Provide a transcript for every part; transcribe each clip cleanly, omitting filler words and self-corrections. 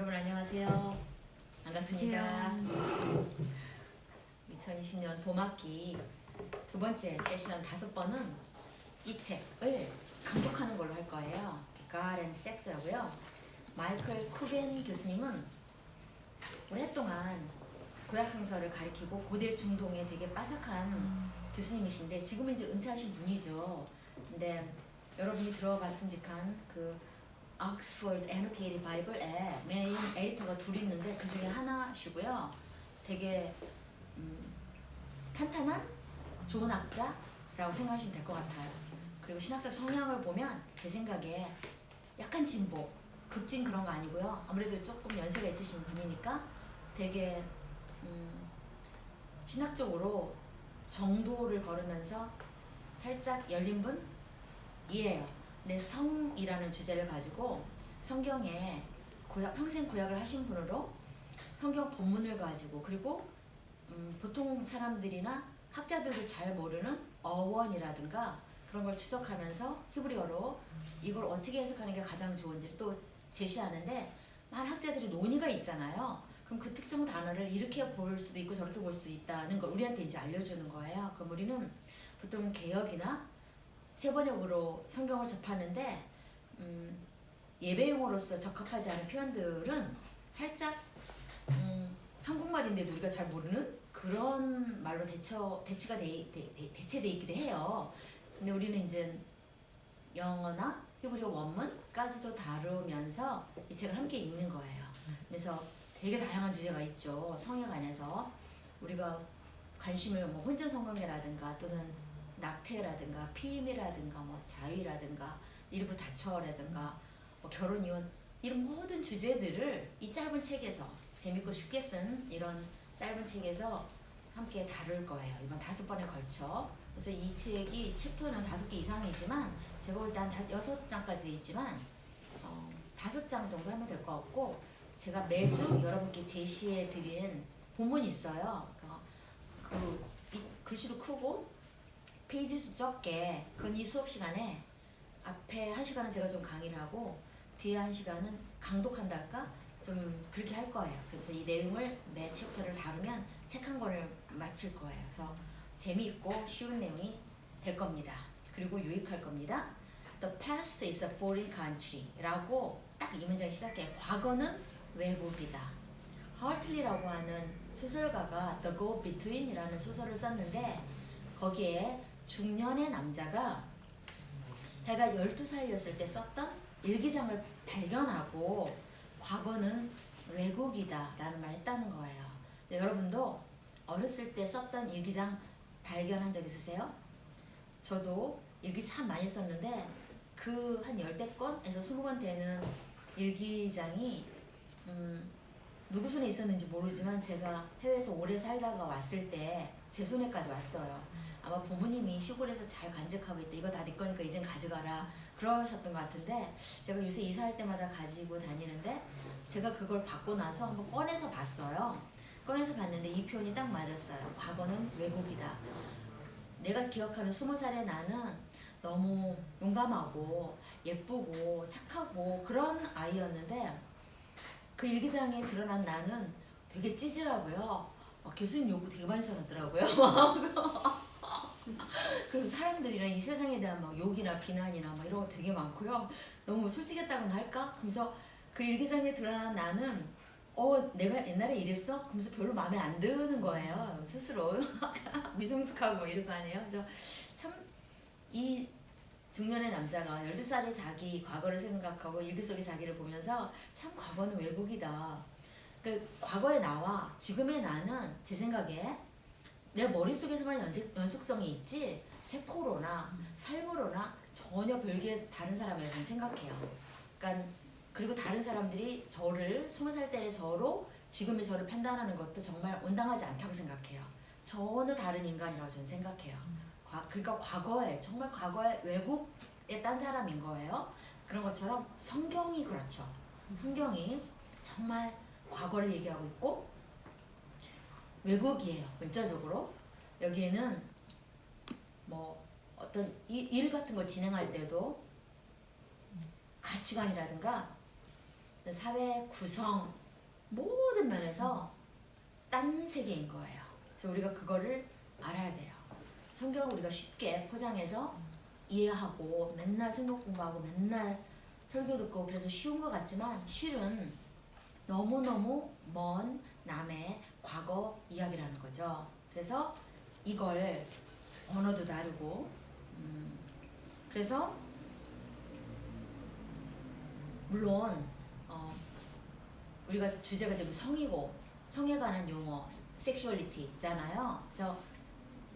여러분 안녕하세요. 반갑습니다. 2020년 봄학기 두 번째 세션 5번은 이 책을 강독하는 걸로 할 거예요. God and Sex라고요. 마이클 쿠겐 교수님은 오랫동안 구약성서를 가리키고 고대 중동에 되게 빠삭한 교수님이신데 지금은 이제 은퇴하신 분이죠. 근데 여러분이 들어봤음직한 그 옥스퍼드 애노테이티드 바이블에 메인 에디터가 둘이 있는데 그 중에 하나시고요. 되게 탄탄한 좋은 학자라고 생각하시면 될 것 같아요. 그리고 신학적 성향을 보면 제 생각에 약간 진보, 급진 그런 거 아니고요. 아무래도 조금 연세가 있으신 분이니까 되게 신학적으로 정도를 걸으면서 살짝 열린 분이에요. 근데 성이라는 주제를 가지고 성경에 평생 구약을 하신 분으로 성경 본문을 가지고 그리고 보통 사람들이나 학자들도 잘 모르는 어원이라든가 그런 걸 추적하면서 히브리어로 이걸 어떻게 해석하는 게 가장 좋은지를 또 제시하는데 많은 학자들이 논의가 있잖아요. 그럼 그 특정 단어를 이렇게 볼 수도 있고 저렇게 볼 수 있다는 걸 우리한테 이제 알려주는 거예요. 그럼 우리는 보통 개역이나 세번역으로 성경을 접하는데 예배용어로서 적합하지 않은 표현들은 살짝 한국말인데도 우리가 잘 모르는 그런 말로 대체돼 있기도 해요. 근데 우리는 이제 영어나 히브리어 원문까지도 다루면서 이 책을 함께 읽는 거예요. 그래서 되게 다양한 주제가 있죠. 성에 관해서 우리가 관심을 뭐 혼전 성관계라든가 또는 낙태라든가 피임이라든가 뭐 자위라든가 일부 다처라든가 뭐 결혼 이혼 이런 모든 주제들을 이 짧은 책에서 재밌고 쉽게 쓴 이런 짧은 책에서 함께 다룰 거예요. 이번 5번에 걸쳐. 그래서 이 책이 챕터는 5개 이상이지만 제가 볼 때 한 6장까지 돼 있지만 5장 정도 하면 될 것 같고 제가 매주 여러분께 제시해 드린 본문이 있어요. 그 글씨도 크고 페이지도 적게 그건 이 수업 시간에 앞에 1시간은 제가 좀 강의를 하고 뒤에 1시간은 강독한다 할까? 좀 그렇게 할 거예요. 그래서 이 내용을 매 챕터를 다루면 책 한 권을 마칠 거예요. 그래서 재미있고 쉬운 내용이 될 겁니다. 그리고 유익할 겁니다. The past is a foreign country 라고 딱 이 문장 시작해. 과거는 외국이다. 하틀리라고 하는 소설가가 The Go Between 이라는 소설을 썼는데 거기에 중년의 남자가 자기가 12살이었을 때 썼던 일기장을 발견하고 과거는 외국이다 라는 말을 했다는 거예요. 여러분도 어렸을 때 썼던 일기장 발견한 적 있으세요? 저도 일기 참 많이 썼는데 그 한 10대권에서 20권 되는 일기장이 누구 손에 있었는지 모르지만 제가 해외에서 오래 살다가 왔을 때 제 손에까지 왔어요. 아마 부모님이 시골에서 잘 간직하고 있다. 이거 다 네 거니까 이젠 가져가라. 그러셨던 것 같은데 제가 요새 이사할 때마다 가지고 다니는데 제가 그걸 받고 나서 한번 꺼내서 봤어요. 꺼내서 봤는데 이 표현이 딱 맞았어요. 과거는 외국이다. 내가 기억하는 20살의 나는 너무 용감하고 예쁘고 착하고 그런 아이였는데 그 일기장에 드러난 나는 되게 찌질하고요. 교수님 요구 되게 많이 써놨더라고요. 그리고 사람들이랑 이 세상에 대한 막 욕이나 비난이나 막 이런 거 되게 많고요. 너무 솔직했다고나 할까? 그래서 그 일기장에 드러난 나는 내가 옛날에 이랬어? 그러면서 별로 마음에 안 드는 거예요. 스스로 미성숙하고 이런 거 아니에요. 그래서 참 이 중년의 남자가 12살의 자기 과거를 생각하고 일기 속의 자기를 보면서 참 과거는 외국이다. 그 과거의 나와 지금의 나는 제 생각에 내 머릿속에서만 연속성이 있지 세포로나 삶으로나 전혀 별개 다른 사람이라고 저는 생각해요. 그러니까 그리고 다른 사람들이 저를 20살 때의 저로 지금의 저를 판단하는 것도 정말 온당하지 않다고 생각해요. 전혀 다른 인간이라고 저는 생각해요. 그러니까 과거에 정말 과거에 외국의 딴 사람인 거예요. 그런 것처럼 성경이 그렇죠. 성경이 정말 과거를 얘기하고 있고 외국이에요. 문자적으로 여기에는 뭐 어떤 일 같은 거 진행할 때도 가치관이라든가 사회 구성 모든 면에서 딴 세계인 거예요. 그래서 우리가 그거를 알아야 돼요. 성경을 우리가 쉽게 포장해서 이해하고 맨날 성경 공부하고 맨날 설교 듣고 그래서 쉬운 것 같지만 실은 너무너무 먼 남의 과거 이야기라는 거죠. 그래서 이걸 언어도 다르고 그래서 물론 우리가 주제가 지금 성이고 성에 관한 용어 섹슈얼리티잖아요. 그래서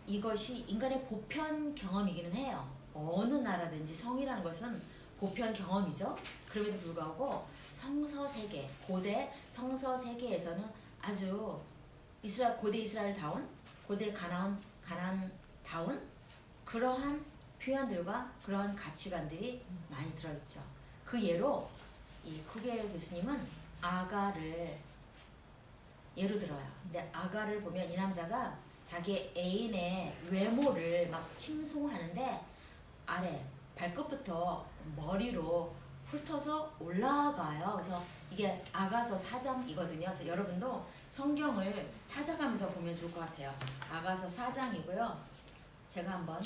이것이 인간의 보편 경험이기는 해요. 어느 나라든지 성이라는 것은 보편 경험이죠. 그럼에도 불구하고 성서세계, 고대 성서세계에서는 아주 고대 이스라엘다운, 고대 가나안다운 그러한 표현들과 그러한 가치관들이 많이 들어있죠. 그 예로 이 쿠겔 교수님은 아가를 예로 들어요. 근데 아가를 보면 이 남자가 자기 애인의 외모를 막 칭송하는데 아래 발끝부터 머리로 훑어서 올라가요. 그래서 이게 아가서 4장이거든요. 그래서 여러분도 성경을 찾아가면서 보면 좋을 것 같아요. 아가서 4장이고요. 제가 한번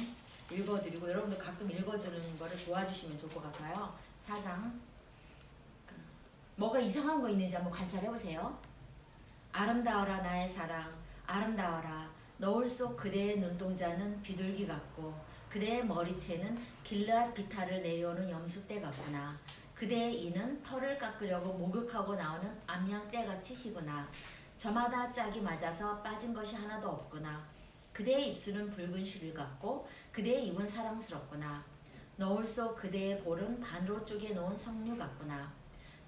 읽어드리고 여러분도 가끔 읽어주는 거를 도와주시면 좋을 것 같아요. 4장. 뭐가 이상한 거 있는지 한번 관찰해보세요. 아름다워라 나의 사랑, 아름다워라. 너울 속 그대의 눈동자는 비둘기 같고 그대의 머리채는 길앗 비탈을 내려오는 염소떼 같구나. 그대의 이는 털을 깎으려고 목욕하고 나오는 암양떼같이 희구나. 저마다 짝이 맞아서 빠진 것이 하나도 없구나. 그대의 입술은 붉은 실을 같고 그대의 입은 사랑스럽구나. 너울 속 그대의 볼은 반으로 쪼개놓은 석류 같구나.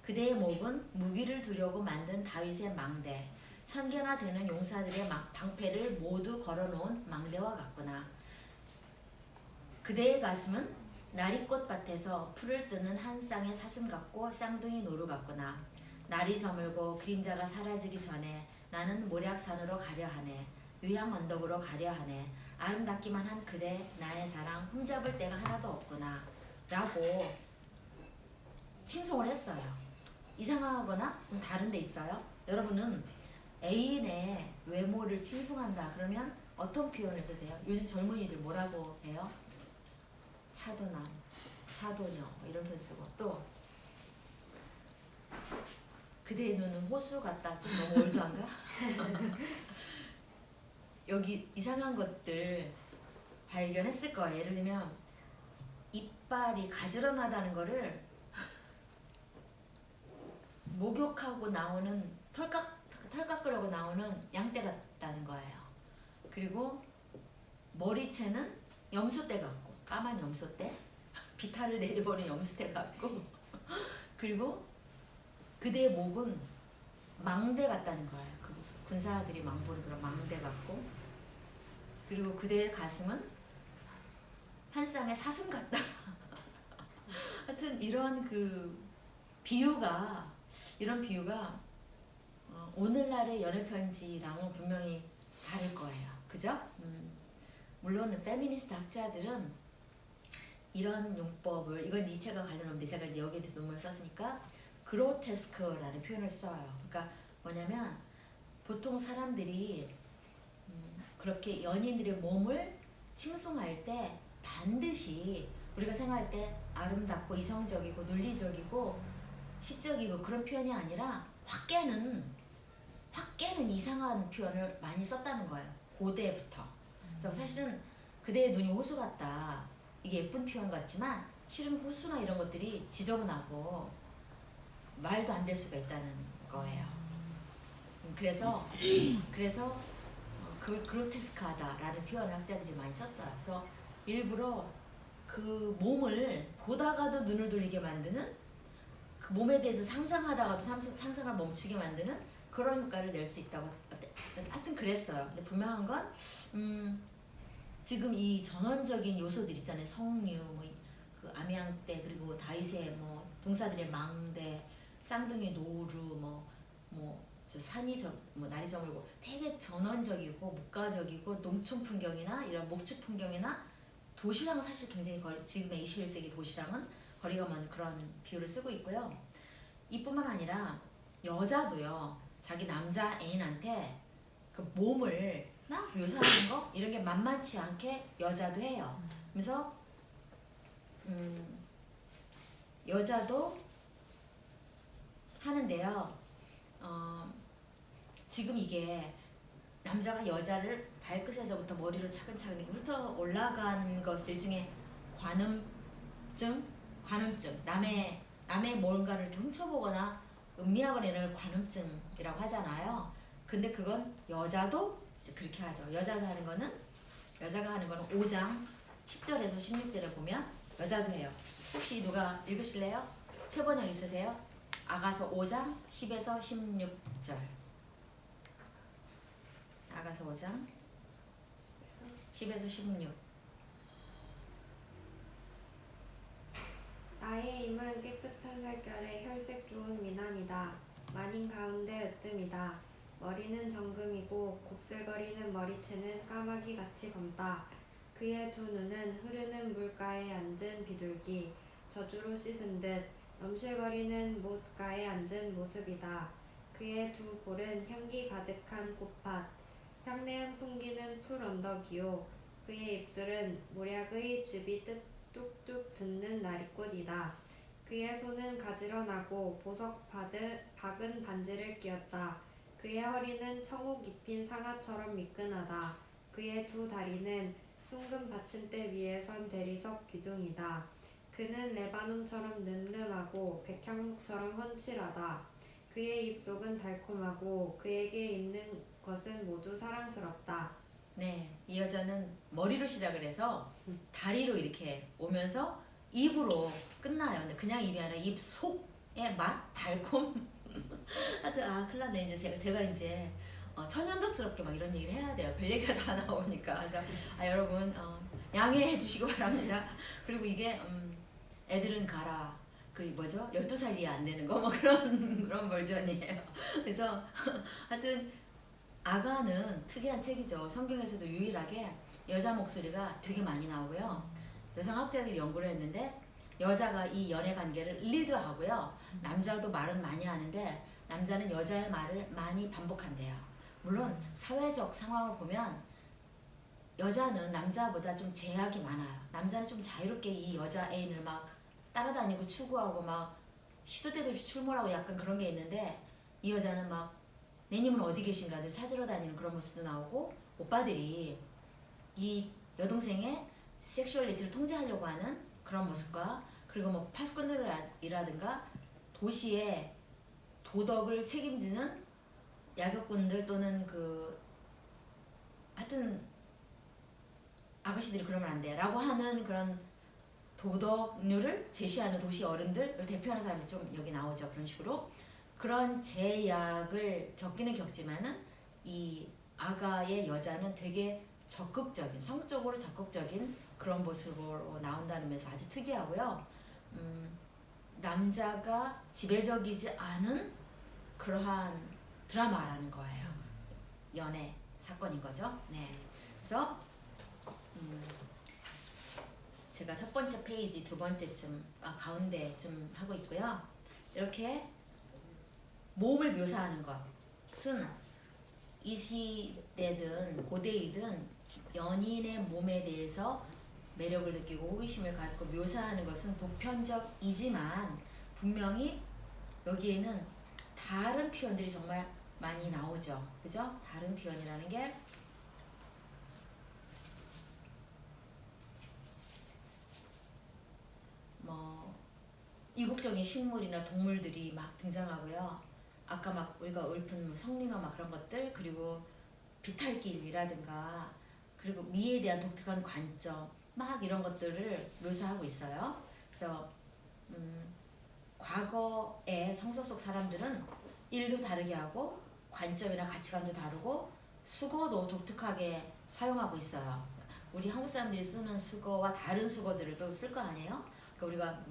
그대의 목은 무기를 두려고 만든 다윗의 망대, 1000개나 되는 용사들의 방패를 모두 걸어놓은 망대와 같구나. 그대의 가슴은 나리꽃밭에서 풀을 뜨는 한 쌍의 사슴 같고 쌍둥이 노루 같구나. 날이 저물고 그림자가 사라지기 전에 나는 모략산으로 가려하네. 의양 언덕으로 가려하네. 아름답기만 한 그대 나의 사랑 흠잡을 데가 하나도 없구나. 라고 칭송을 했어요. 이상하거나 좀 다른 데 있어요? 여러분은 애인의 외모를 칭송한다 그러면 어떤 표현을 쓰세요? 요즘 젊은이들 뭐라고 해요? 차도남, 차도녀 이런 표현 쓰고 또 그대의 눈은 호수 같다. 좀 너무 올드한가? 여기 이상한 것들 발견했을 거예요. 예를 들면 이빨이 가지런하다는 거를 목욕하고 나오는 털 깎으려고 나오는 양떼 같다는 거예요. 그리고 머리채는 염소떼 같고 까만 염소떼 비탈을 내려오는 염소떼 같고 그리고 그대의 목은 망대 같다는 거예요. 그 군사들이 망보는 그런 망대 같고 그리고 그대의 가슴은 한 쌍의 사슴 같다. 하여튼 이런 이런 비유가 오늘날의 연애편지랑은 분명히 다를 거예요. 그죠? 물론 페미니스트 학자들은 이런 용법을 이건 니체가 관련 없는데 제가 이제 여기에 대해서 논문을 썼으니까 그로테스크라는 표현을 써요. 그러니까 뭐냐면 보통 사람들이 그렇게 연인들의 몸을 칭송할 때 반드시 우리가 생각할 때 아름답고 이성적이고 논리적이고 시적이고 그런 표현이 아니라 확 깨는 이상한 표현을 많이 썼다는 거예요. 고대부터. 그래서 사실은 그대의 눈이 호수 같다. 이게 예쁜 표현 같지만 실은 호수나 이런 것들이 지저분하고 말도 안 될 수가 있다는 거예요. 그래서 그걸 그로테스크하다라는 표현을 학자들이 많이 썼어요. 그래서 일부러 그 몸을 보다가도 눈을 돌리게 만드는 그 몸에 대해서 상상하다가도 상상을 멈추게 만드는 그런 효과를 낼 수 있다고 하여튼 그랬어요. 근데 분명한 건 지금 이 전원적인 요소들 있잖아요. 석류, 그 암양떼 그리고 다윗의 동사들의 망대, 쌍둥이 노루, 저 산이 날이 저물고 되게 전원적이고 목가적이고 농촌 풍경이나 이런 목축 풍경이나 도시랑은 사실 굉장히 지금의 21세기 도시랑은 거리가 먼 그런 비유를 쓰고 있고요. 이뿐만 아니라 여자도요. 자기 남자 애인한테 그 몸을 막 묘사하는 거 이런 게 만만치 않게 여자도 해요. 그래서 여자도 하는데요. 지금 이게 남자가 여자를 발끝에서부터 머리로 차근차근 훑어 올라간 것을 중에 관음증, 남의 뭔가를 이렇게 훔쳐보거나 음미하거나 이런 걸 관음증이라고 하잖아요. 근데 그건 여자도 이제 그렇게 하죠. 여자가 하는 거는 5장 10절에서 16절에 보면 여자도 해요. 혹시 누가 읽으실래요? 세번역 있으세요? 아가서 5장 10에서 16절. 아가서 5장 10에서 16. 나의 임은 깨끗한 살결에 혈색 좋은 미남이다. 만인 가운데 으뜸이다. 머리는 정금이고 곱슬거리는 머리채는 까마귀 같이 검다. 그의 두 눈은 흐르는 물가에 앉은 비둘기, 저주로 씻은 듯 넘실거리는 못가에 앉은 모습이다. 그의 두 볼은 향기 가득한 꽃밭, 향내음 풍기는 풀 언덕이요. 그의 입술은 모략의 즙이 뚝뚝 듣는 나리꽃이다. 그의 손은 가지런하고 보석 박은 반지를 끼었다. 그의 허리는 청옥 입힌 상아처럼 미끈하다. 그의 두 다리는 숭금 받침대 위에 선 대리석 기둥이다. 그는 레바논처럼 늠름하고 백향목처럼 훤칠하다. 그의 입속은 달콤하고 그에게 있는 것은 모두 사랑스럽다. 네, 이 여자는 머리로 시작을 해서 다리로 이렇게 오면서 입으로 끝나요. 근데 그냥 입이 아니라 입 속의 맛, 달콤. 하여튼 큰일 났네. 이제 제가 이제 천연덕스럽게 막 이런 얘기를 해야 돼요. 별 얘기가 다 나오니까. 그래서 여러분 양해해 주시기 바랍니다. 그리고 이게 애들은 가라. 그 뭐죠? 12살 이해 안 되는 거 뭐 그런 버전이에요. 그래서 하여튼 아가는 특이한 책이죠. 성경에서도 유일하게 여자 목소리가 되게 많이 나오고요. 여성학자들이 연구를 했는데 여자가 이 연애 관계를 리드하고요. 남자도 말은 많이 하는데 남자는 여자의 말을 많이 반복한대요. 물론 사회적 상황을 보면 여자는 남자보다 좀 제약이 많아요. 남자는 좀 자유롭게 이 여자 애인을 막 따라다니고 추구하고 막 시도 때도 없이 출몰하고 약간 그런 게 있는데 이 여자는 막 내님은 어디 계신가를 찾으러 다니는 그런 모습도 나오고 오빠들이 이 여동생의 섹슈얼리티를 통제하려고 하는 그런 모습과 그리고 뭐 파수꾼들이라든가 도시의 도덕을 책임지는 야격꾼들 또는 하여튼 아가씨들이 그러면 안 돼 라고 하는 그런 도덕률을 제시하는 도시 어른들을 대표하는 사람들이 좀 여기 나오죠. 그런 식으로 그런 제약을 겪기는 겪지만은 이 아가의 여자는 되게 적극적인 성적으로 적극적인 그런 모습으로 나온다는 면에서 아주 특이하고요. 남자가 지배적이지 않은 그러한 드라마라는 거예요. 연애 사건인 거죠. 네. 그래서 제가 첫 번째 페이지 두 번째쯤 가운데쯤 하고 있고요. 이렇게 몸을 묘사하는 것은 이 시대든 고대이든 연인의 몸에 대해서 매력을 느끼고 호기심을 갖고 묘사하는 것은 보편적이지만 분명히 여기에는 다른 표현들이 정말 많이 나오죠. 그죠? 다른 표현이라는 게 뭐 이국적인 식물이나 동물들이 막 등장하고요. 아까 막 우리가 읊은 성리마 막 그런 것들 그리고 비탈길이라든가 그리고 미에 대한 독특한 관점 막 이런 것들을 묘사하고 있어요. 그래서 과거의 성서 속 사람들은 일도 다르게 하고 관점이나 가치관도 다르고 수거도 독특하게 사용하고 있어요. 우리 한국 사람들이 쓰는 수거와 다른 수거들을 또 쓸 거 아니에요? 그러니까 우리가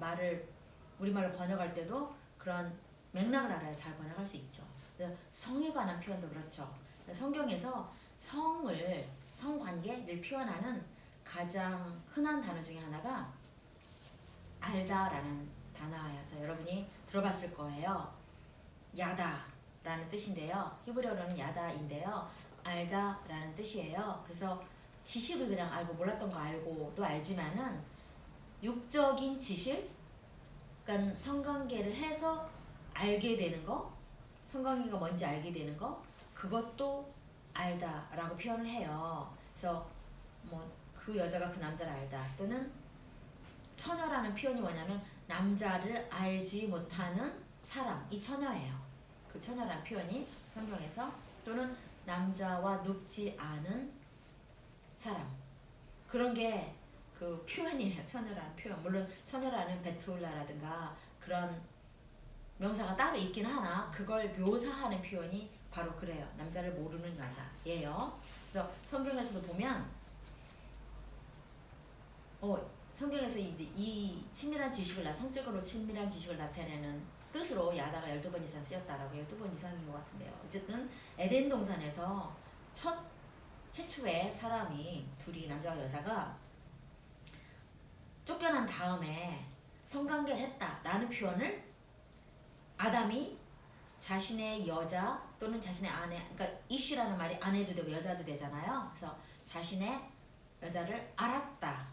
우리말로 번역할 때도 그런 맥락을 알아야 잘 번역할 수 있죠. 그래서 성에 관한 표현도 그렇죠. 성경에서 성관계를 표현하는 가장 흔한 단어 중에 하나가 알다라는 단어여서 여러분이 들어봤을 거예요. 야다라는 뜻인데요. 히브리어로는 야다인데요. 알다라는 뜻이에요. 그래서 지식을 그냥 알고 몰랐던 거 알고도 알지만은 육적인 지식, 그러니까 성관계를 해서 알게 되는 거, 성관계가 뭔지 알게 되는 거, 그것도 알다라고 표현을 해요. 그래서 뭐 그 여자가 그 남자를 알다, 또는 처녀라는 표현이 뭐냐면 남자를 알지 못하는 사람, 이 처녀예요. 그 처녀라는 표현이 성경에서, 또는 남자와 눕지 않은 사람, 그런 게 그 표현이에요. 처녀라는 표현. 물론 처녀라는 베툴라라든가 그런 명사가 따로 있긴 하나 그걸 묘사하는 표현이 바로 그래요. 남자를 모르는 여자예요. 그래서 성경에서도 보면 성경에서 이 친밀한 지식을, 성적으로 친밀한 지식을 나타내는 뜻으로 야다가 12번 이상 쓰였다라고, 12번 이상인 것 같은데요. 어쨌든 에덴 동산에서 최초의 사람이, 둘이, 남자와 여자가 쫓겨난 다음에 성관계를 했다라는 표현을 아담이 자신의 여자 또는 자신의 아내, 그러니까 이슈라는 말이 아내도 되고 여자도 되잖아요. 그래서 자신의 여자를 알았다.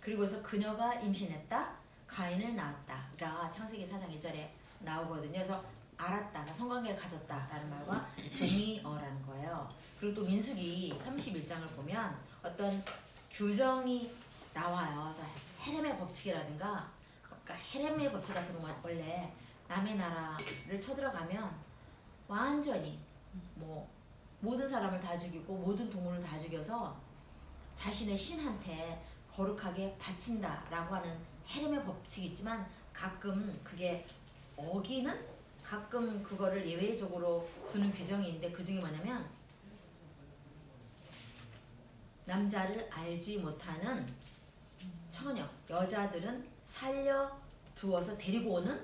그리고서 그녀가 임신했다. 가인을 낳았다. 가 창세기 4장 1절에 나오거든요. 그래서 알았다, 그러니까 성관계를 가졌다라는 말과 동의어라는 거예요. 그리고 또 민수기 31장을 보면 어떤 규정이 나와요. 그래서 헤렘의 법칙이라든가, 그러니까 헤렘의 법칙 같은 건 원래 남의 나라를 쳐들어가면 완전히 뭐 모든 사람을 다 죽이고 모든 동물을 다 죽여서 자신의 신한테 거룩하게 바친다라고 하는 헤렘의 법칙이 있지만, 가끔 그게 어기는, 가끔 그거를 예외적으로 두는 규정이 있는데, 그 중에 뭐냐면 남자를 알지 못하는 처녀, 여자들은 살려두어서 데리고 오는,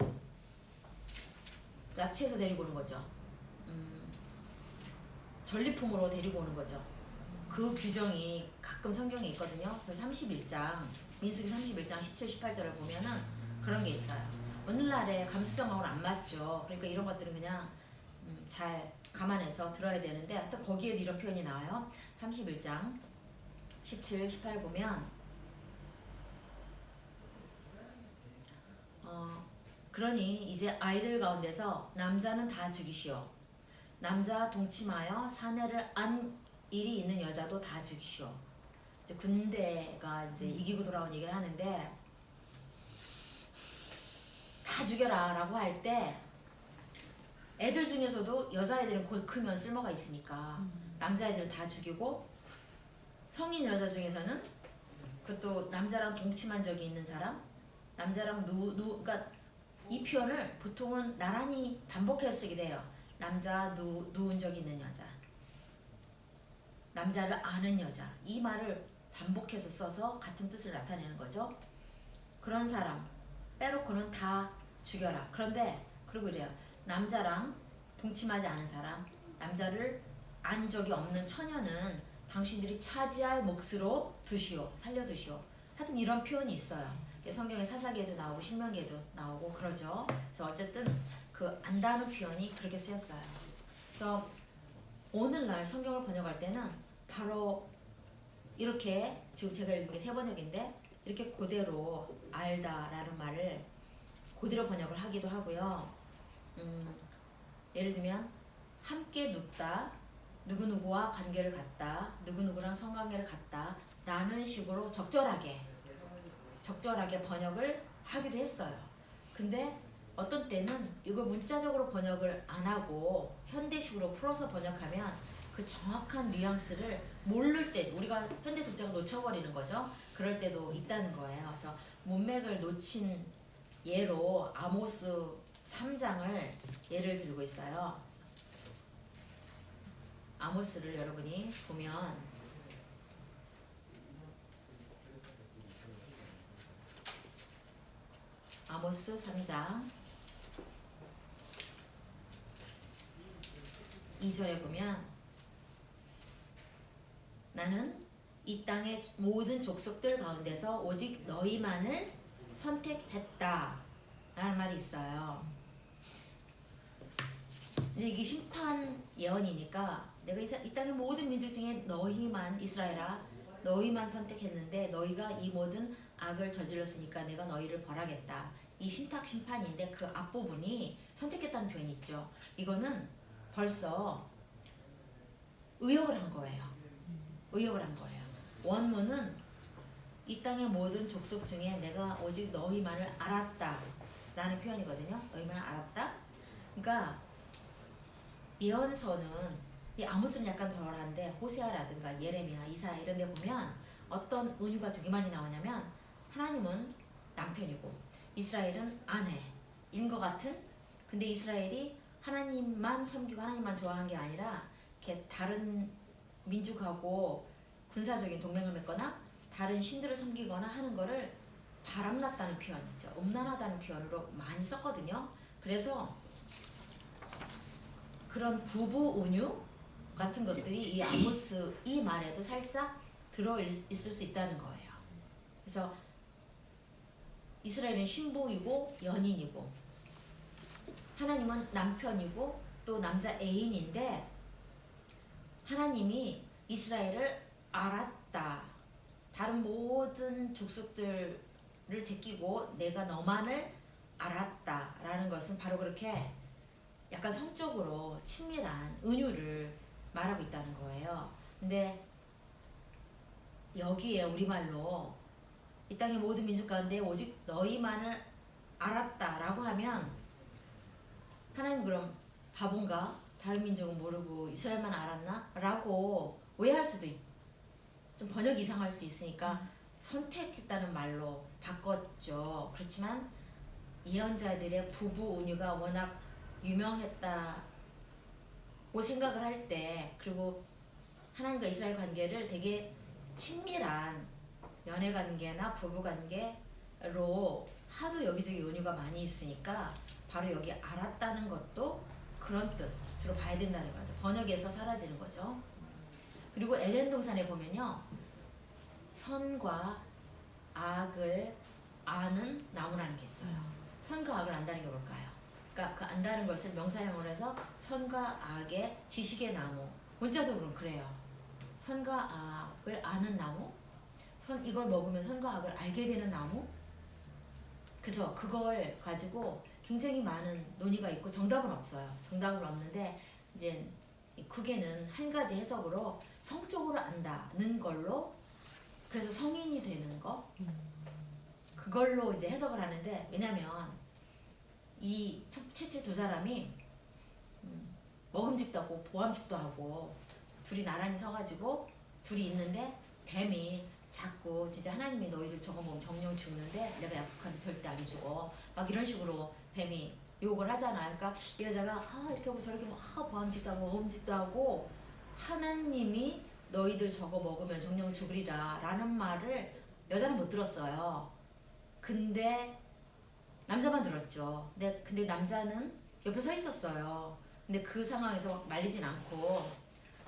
납치해서 데리고 오는 거죠. 전리품으로 데리고 오는 거죠. 그 규정이 가끔 성경에 있거든요. 그래서 31장, 민수기 31장 17, 18절을 보면은 그런 게 있어요. 오늘날의 감수성하고는 안 맞죠. 그러니까 이런 것들은 그냥 잘 감안해서 들어야 되는데, 하여튼 거기에도 이런 표현이 나와요. 31장 17, 18 보면 그러니 이제 아이들 가운데서 남자는 다 죽이시오. 남자와 동침하여 사내를 안 일이 있는 여자도 다 죽이시오. 이제 군대가 이제 이기고 돌아온 얘기를 하는데, 다 죽여라라고 할 때 애들 중에서도 여자애들은 곧 크면 쓸모가 있으니까 남자애들 다 죽이고, 성인 여자 중에서는 그것도 남자랑 동침한 적이 있는 사람, 남자랑 그러니까 이 표현을 보통은 나란히 반복해서 쓰게 돼요. 남자 누운 적 있는 여자, 남자를 아는 여자, 이 말을 반복해서 써서 같은 뜻을 나타내는 거죠. 그런 사람 빼놓고는 다 죽여라. 그런데 그리고 이래요. 남자랑 동침하지 않은 사람, 남자를 안 적이 없는 처녀는 당신들이 차지할 몫으로 두시오, 살려두시오. 하여튼 이런 표현이 있어요. 성경의 사사기에도 나오고 신명기에도 나오고 그러죠. 그래서 어쨌든 그 안다는 표현이 그렇게 쓰였어요. 그래서 오늘날 성경을 번역할 때는 바로 이렇게, 지금 제가 읽은 게 3번역인데 이렇게 그대로 알다라는 말을 그대로 번역을 하기도 하고요. 예를 들면 함께 눕다, 누구누구와 관계를 갖다, 누구누구랑 성관계를 갖다 라는 식으로 적절하게 번역을 하기도 했어요. 근데 어떤 때는 이걸 문자적으로 번역을 안 하고 현대식으로 풀어서 번역하면 그 정확한 뉘앙스를 모를 때 우리가 현대 독자가 놓쳐버리는 거죠. 그럴 때도 있다는 거예요. 그래서 문맥을 놓친 예로 아모스 3장을 예를 들고 있어요. 아모스를 여러분이 보면 아모스 3장 2절에 보면 나는 이 땅의 모든 족속들 가운데서 오직 너희만을 선택했다 라는 말이 있어요. 이제 이게 심판 예언이니까 내가 이 땅의 모든 민족 중에 너희만 이스라엘아 너희만 선택했는데 너희가 이 모든 악을 저질렀으니까 내가 너희를 벌하겠다. 이 신탁 심판인데 그 앞부분이 선택했다는 표현이 있죠. 이거는 벌써 의역을 한 거예요. 의역을 한 거예요. 원문은 이 땅의 모든 족속 중에 내가 오직 너희만을 알았다 라는 표현이거든요. 너희만을 알았다. 그러니까 예언서는 이 아모스는 약간 덜한데 호세아라든가 예레미야, 이사야 이런 데 보면 어떤 은유가 되게 많이 나오냐면 하나님은 남편이고 이스라엘은 아내인 것 같은, 근데 이스라엘이 하나님만 섬기고 하나님만 좋아한 게 아니라 이렇게 다른 민족하고 군사적인 동맹을 맺거나 다른 신들을 섬기거나 하는 거를 바람났다는 표현이죠. 음란하다는 표현으로 많이 썼거든요. 그래서 그런 부부 은유 같은 것들이 이 아모스 이 말에도 살짝 들어 있을 수 있다는 거예요. 그래서 이스라엘은 신부이고 연인이고 하나님은 남편이고 또 남자 애인인데 하나님이 이스라엘을 알았다. 다른 모든 족속들을 제끼고 내가 너만을 알았다라는 것은 바로 그렇게 약간 성적으로 친밀한 은유를 말하고 있다는 거예요. 근데 여기에 우리말로 이 땅의 모든 민족 가운데 오직 너희만을 알았다라고 하면 하나님 그럼 바본가? 다른 민족은 모르고 이스라엘만 알았나? 라고 오해할 수도 좀 번역이 이상할 수 있으니까 선택했다는 말로 바꿨죠. 그렇지만 예언자들의 부부 은유가 워낙 유명했다고 생각을 할 때, 그리고 하나님과 이스라엘 관계를 되게 친밀한 연애 관계나 부부 관계로 하도 여기저기 은유가 많이 있으니까 바로 여기 알았다는 것도 그런 뜻으로 봐야 된다는 거예요. 번역에서 사라지는 거죠. 그리고 에덴 동산에 보면요, 선과 악을 아는 나무라는 게 있어요. 선과 악을 안다는 게 뭘까요? 그러니까 그 안다는 것을 명사형으로 해서 선과 악의 지식의 나무. 문자적으로는 그래요. 선과 악을 아는 나무. 이걸 먹으면 선과 악을 알게 되는 나무. 그죠? 그걸 가지고 굉장히 많은 논의가 있고 정답은 없어요. 정답은 없는데 이제 그게는 한 가지 해석으로 성적으로 안다는 걸로, 그래서 성인이 되는 거 그걸로 이제 해석을 하는데, 왜냐면 이 채취 두 사람이 먹음직도 하고 보암직도 하고 둘이 나란히 서가지고 둘이 있는데 뱀이 자꾸 진짜 하나님이 너희들 저거 먹으면 정령 죽는데 내가 약속한데 절대 안 죽어 막 이런 식으로 뱀이 욕을 하잖아요. 그러니까 이 여자가 이렇게 하고 저렇게 막 보암직도 하고 먹음직도 하고 하나님이 너희들 저거 먹으면 정령 죽으리라 라는 말을 여자는 못 들었어요. 근데 남자만 들었죠. 근데 남자는 옆에 서 있었어요. 근데 그 상황에서 막 말리진 않고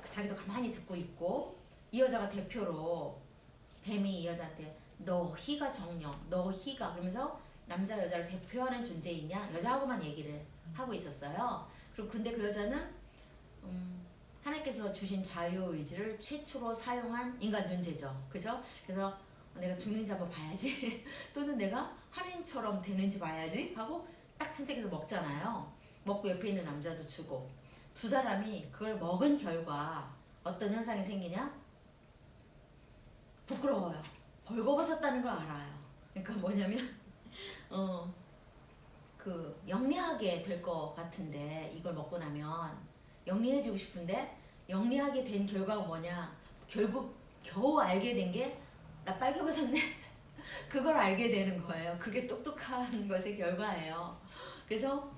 자기도 가만히 듣고 있고, 이 여자가 대표로 뱀이 이 여자한테 너희가 정령, 너희가 그러면서 남자 여자를 대표하는 존재이냐 여자하고만 얘기를 하고 있었어요. 그리고 근데 그 여자는 하나님께서 주신 자유의지를 최초로 사용한 인간 존재죠. 그죠? 그래서 내가 죽는지 한번 봐야지 또는 내가 하나님처럼 되는지 봐야지 하고 딱 선택해서 먹잖아요. 먹고 옆에 있는 남자도 주고, 두 사람이 그걸 먹은 결과 어떤 현상이 생기냐? 부끄러워요. 벌거벗었다는 걸 알아요. 그러니까 뭐냐면 그 영리하게 될 것 같은데 이걸 먹고 나면 영리해지고 싶은데 영리하게 된 결과가 뭐냐? 결국 겨우 알게 된 게 나 빨개벗었네. 그걸 알게 되는 거예요. 그게 똑똑한 것의 결과예요. 그래서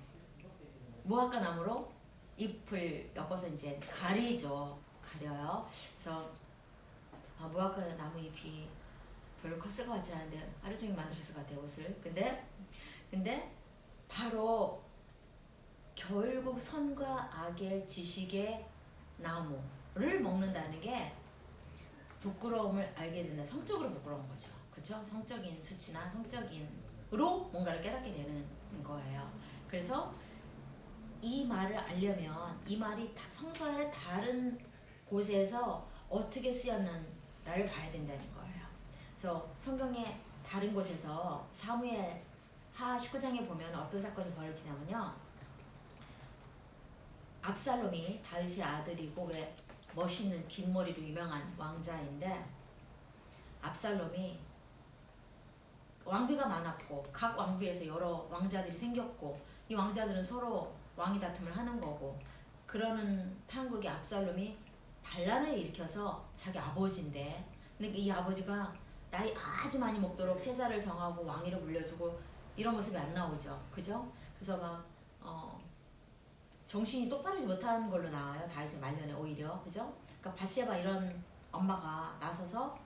무화과 나무로 잎을 엮어서 이제 가리죠. 가려요. 그래서 무화과 나무 잎이 별로 컸을 것 같지 않은데 하루 종일 만들었을 것 같아요, 옷을. 근데 바로 결국 선과 악의 지식의 나무를 먹는다는 게 부끄러움을 알게 된다. 성적으로 부끄러운 거죠. 그렇죠? 성적인 수치나 성적인으로 뭔가를 깨닫게 되는 거예요. 그래서 이 말을 알려면 이 말이 성서의 다른 곳에서 어떻게 쓰였는가를 봐야 된다는 거예요. 그래서 성경의 다른 곳에서 사무엘 하 19장에 보면 어떤 사건이 벌어지냐면요. 압살롬이 다윗의 아들이고 왜 멋있는 긴 머리로 유명한 왕자인데 압살롬이 왕비가 많았고 각 왕비에서 여러 왕자들이 생겼고 이 왕자들은 서로 왕위 다툼을 하는 거고 그러는 판국의 압살롬이 반란을 일으켜서 자기 아버지인데 근데 이 아버지가 나이 아주 많이 먹도록 세자를 정하고 왕위를 물려주고 이런 모습이 안 나오죠. 그죠? 그래서 막 정신이 똑바르지 못한 걸로 나와요. 다윗의 말년에 오히려. 그죠? 그러니까 바세바 이런 엄마가 나서서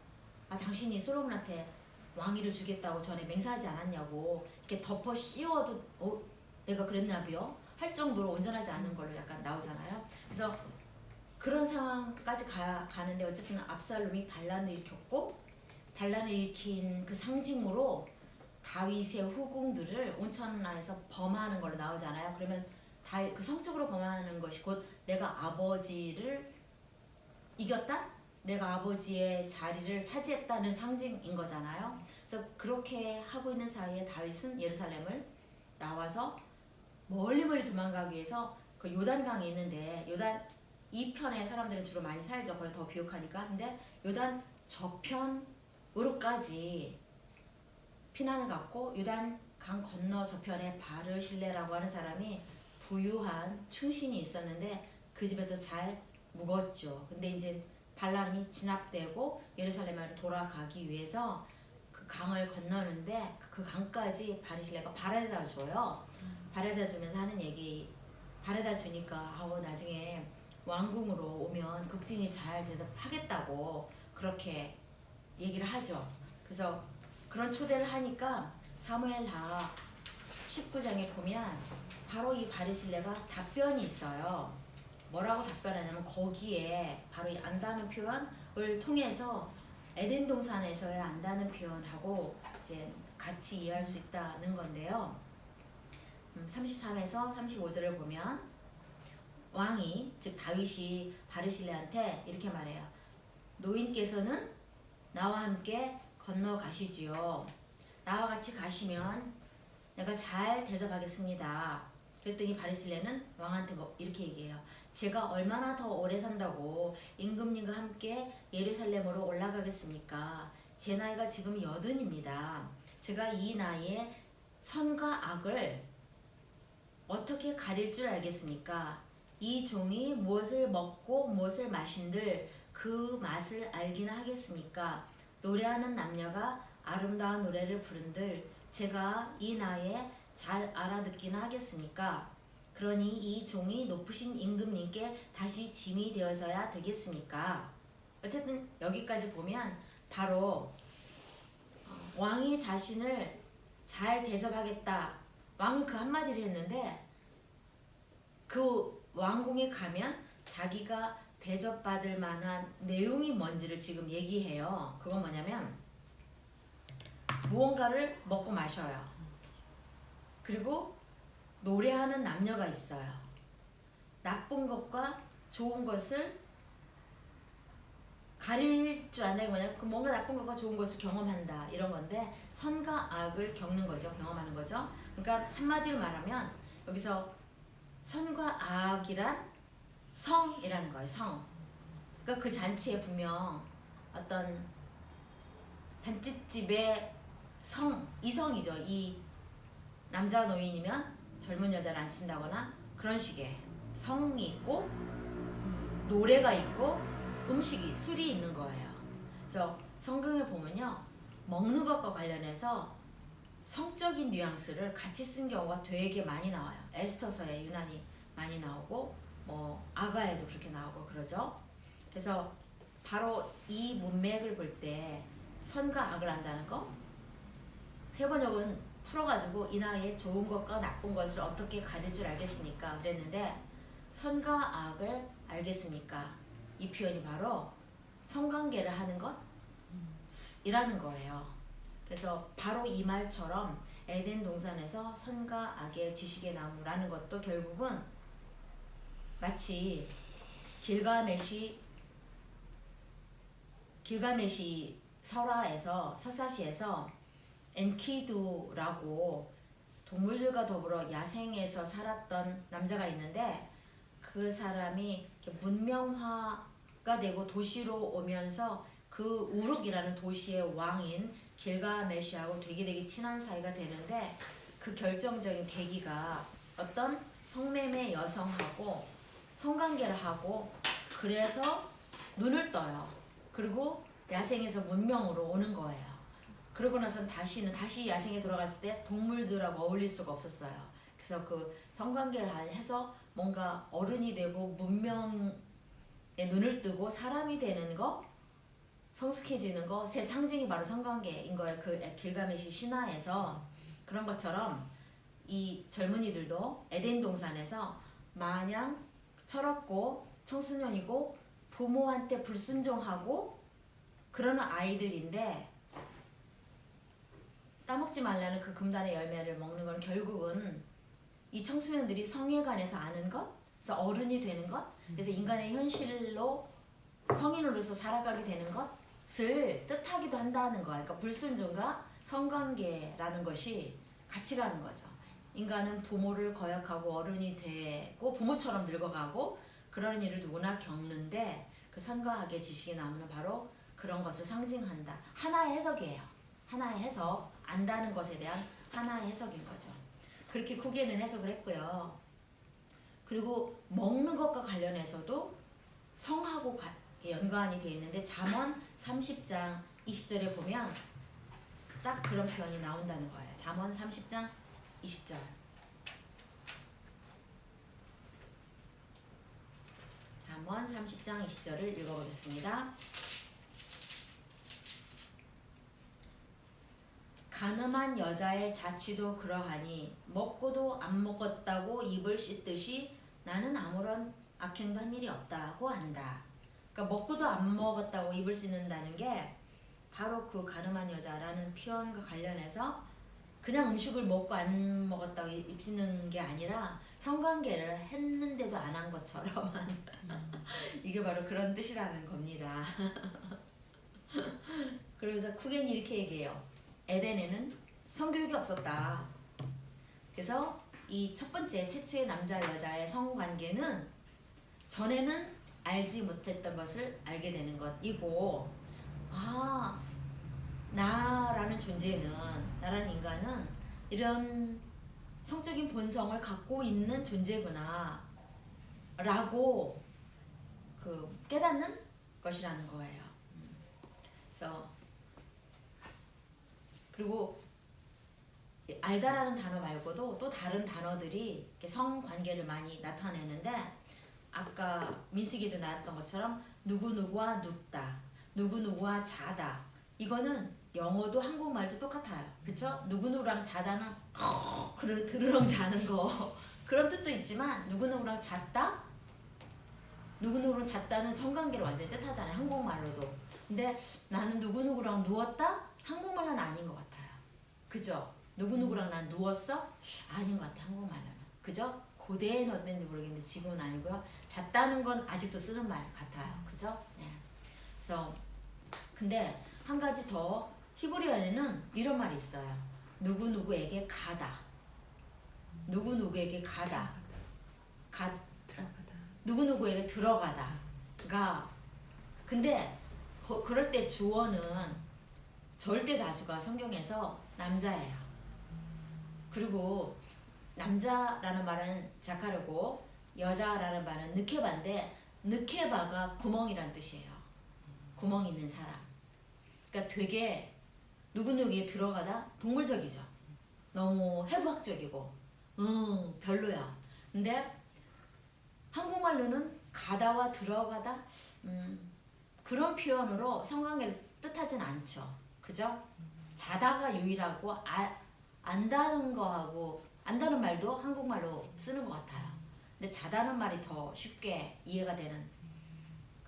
당신이 솔로몬한테 왕위를 주겠다고 전에 맹세하지 않았냐고 이렇게 덮어 씌워도 내가 그랬나비요? 할 정도로 온전하지 않은 걸로 약간 나오잖아요. 그래서 그런 상황까지 가는데 어쨌든 압살롬이 반란을 일으켰고 반란을 일으킨 그 상징으로 다윗의 후궁들을 온천하에서 범하는 걸로 나오잖아요. 그러면 그 성적으로 범하는 것이 곧 내가 아버지를 이겼다? 내가 아버지의 자리를 차지했다는 상징인 거잖아요. 그래서 그렇게 하고 있는 사이에 다윗은 예루살렘을 나와서 멀리 도망가기 위해서 그 요단강이 있는데 요단 이 편에 사람들은 주로 많이 살죠. 거기 더 비옥하니까. 근데 요단 저편으로까지 피난을 갔고 요단 강 건너 저편에 바르실레라고 하는 사람이 부유한 충신이 있었는데 그 집에서 잘 묵었죠. 근데 이제 반란이 진압되고 예루살렘으로 돌아가기 위해서 그 강을 건너는데 그 강까지 바르실레가 바래다 줘요. 바래다 주면서 하는 얘기 바래다 주니까 나중에 왕궁으로 오면 극진히 잘 대답하겠다고 그렇게 얘기를 하죠. 그래서 그런 초대를 하니까 사무엘하 19장에 보면 바로 이 바르실레가 답변이 있어요. 뭐라고 답변하냐면 거기에 바로 이 안다는 표현을 통해서 에덴 동산에서의 안다는 표현하고 이제 같이 이해할 수 있다는 건데요. 33에서 35절을 보면 왕이 즉 다윗이 바르실레한테 이렇게 말해요. 노인께서는 나와 함께 건너가시지요. 나와 같이 가시면 내가 잘 대접하겠습니다. 그랬더니 바르실레는 왕한테 이렇게 얘기해요. 제가 얼마나 더 오래 산다고 임금님과 함께 예루살렘으로 올라가겠습니까? 제 나이가 지금 80입니다. 제가 이 나이에 선과 악을 어떻게 가릴 줄 알겠습니까? 이 종이 무엇을 먹고 무엇을 마신들 그 맛을 알기나 하겠습니까? 노래하는 남녀가 아름다운 노래를 부른들 제가 이 나이에 잘 알아듣기나 하겠습니까? 그러니 이 종이 높으신 임금님께 다시 짐이 되어서야 되겠습니까? 어쨌든 여기까지 보면 바로 왕이 자신을 잘 대접하겠다. 왕은 그 한마디를 했는데 그 왕궁에 가면 자기가 대접받을 만한 내용이 뭔지를 지금 얘기해요. 그건 뭐냐면 무언가를 먹고 마셔요. 그리고 노래하는 남녀가 있어요. 나쁜 것과 좋은 것을 가릴 줄 안다는 뭐냐면 뭔가 나쁜 것과 좋은 것을 경험한다 이런 건데 선과 악을 겪는 거죠. 경험하는 거죠. 그러니까 한마디로 말하면 여기서 선과 악이란 성이라는 거예요. 성. 그러니까 그 잔치에 분명 어떤 잔칫집에 이성이죠. 이 남자 노인이면 젊은 여자를 안 친다거나 그런 식의 성이 있고 노래가 있고 술이 있는 거예요. 그래서 성경에 보면요. 먹는 것과 관련해서 성적인 뉘앙스를 같이 쓴 경우가 되게 많이 나와요. 에스더서에 유난히 많이 나오고 아가에도 그렇게 나오고 그러죠. 그래서 바로 이 문맥을 볼 때 선과 악을 안다는 거 세번역은 풀어가지고 이 나이에 좋은 것과 나쁜 것을 어떻게 가릴 줄 알겠습니까? 그랬는데 선과 악을 알겠습니까? 이 표현이 바로 성관계를 하는 것이라는 거예요. 그래서 바로 이 말처럼 에덴 동산에서 선과 악의 지식의 나무라는 것도 결국은 마치 길가메시 설화에서 서사시에서 엔키두라고 동물들과 더불어 야생에서 살았던 남자가 있는데 그 사람이 문명화가 되고 도시로 오면서 그 우룩이라는 도시의 왕인 길가메시하고 되게 친한 사이가 되는데 그 결정적인 계기가 어떤 성매매 여성하고 성관계를 하고 그래서 눈을 떠요. 그리고 야생에서 문명으로 오는 거예요. 그러고 나선 다시 야생에 돌아갔을 때 동물들하고 어울릴 수가 없었어요. 그래서 그 성관계를 해서 뭔가 어른이 되고 문명에 눈을 뜨고 사람이 되는 거, 성숙해지는 거, 새 상징이 바로 성관계인 거예요. 그 길가메시 신화에서 그런 것처럼 이 젊은이들도 에덴 동산에서 마냥 철없고 청소년이고 부모한테 불순종하고 그러는 아이들인데 따먹지 말라는 그 금단의 열매를 먹는 건 결국은 이 청소년들이 성에 관해서 아는 것, 그래서 어른이 되는 것, 그래서 인간의 현실로 성인으로서 살아가게 되는 것을 뜻하기도 한다는 거예요. 그러니까 불순종과 성관계라는 것이 같이 가는 거죠. 인간은 부모를 거역하고 어른이 되고 부모처럼 늙어가고 그런 일을 누구나 겪는데 그 선과학의 지식이 나오는 바로 그런 것을 상징한다. 하나의 해석이에요. 하나의 해석, 안다는 것에 대한 하나의 해석인 거죠. 그렇게 구계는 해석을 했고요. 그리고 먹는 것과 관련해서도 성하고 연관이 되어 있는데 잠언 30장 20절에 보면 딱 그런 표현이 나온다는 거예요. 잠언 30장 20절. 잠언 30장 20절을 읽어보겠습니다. 가늠한 여자의 자취도 그러하니 먹고도 안 먹었다고 입을 씻듯이 나는 아무런 악행도 한 일이 없다고 한다. 그러니까 먹고도 안 먹었다고 입을 씻는다는 게 바로 그 가늠한 여자라는 표현과 관련해서 그냥 음식을 먹고 안 먹었다고 입 씻는 게 아니라 성관계를 했는데도 안 한 것처럼 이게 바로 그런 뜻이라는 겁니다. 그래서 쿠겐이 이렇게 얘기해요. 에덴에는 성교육이 없었다. 그래서 이 첫 번째 최초의 남자 여자의 성관계는 전에는 알지 못했던 것을 알게 되는 것이고, 나라는 존재는, 나라는 인간은 이런 성적인 본성을 갖고 있는 존재구나 라고 깨닫는 것이라는 거예요. 그래서 그리고 알다라는 단어 말고도 또 다른 단어들이 성관계를 많이 나타내는데 아까 민수기에도 나왔던 것처럼 누구누구와 눕다, 누구누구와 자다. 이거는 영어도 한국말도 똑같아요. 그쵸? 누구누구랑 자다는 드르렁 자는 거 그런 뜻도 있지만 누구누구랑 잤다? 누구누구랑 잤다는 성관계를 완전히 뜻하잖아요. 한국말로도. 근데 나는 누구누구랑 누웠다? 한국말로는 아닌 것 같아요. 그죠? 누구누구랑 난 누웠어? 아닌 것 같아. 한국말로는. 그죠? 고대에는 어땠는지 모르겠는데 지금은 아니고요. 잤다는 건 아직도 쓰는 말 같아요. 그죠? 네. 그래서 근데 한 가지 더 히브리어에는 이런 말이 있어요. 누구누구에게 가다. 누구누구에게 가다. 누구누구에게 들어가다가 근데 그럴 때 주어는 절대 다수가 성경에서 남자예요. 그리고 남자라는 말은 자카르고 여자라는 말은 느케바인데 느케바가 구멍이란 뜻이에요. 구멍 있는 사람. 그러니까 되게 누구누구에 들어가다 동물적이죠. 너무 해부학적이고 별로야. 근데 한국말로는 가다와 들어가다 그런 표현으로 성관계를 뜻하진 않죠. 그죠? 자다가 유일하고 안다는 거하고 안다는 말도 한국말로 쓰는 것 같아요. 근데 자다는 말이 더 쉽게 이해가 되는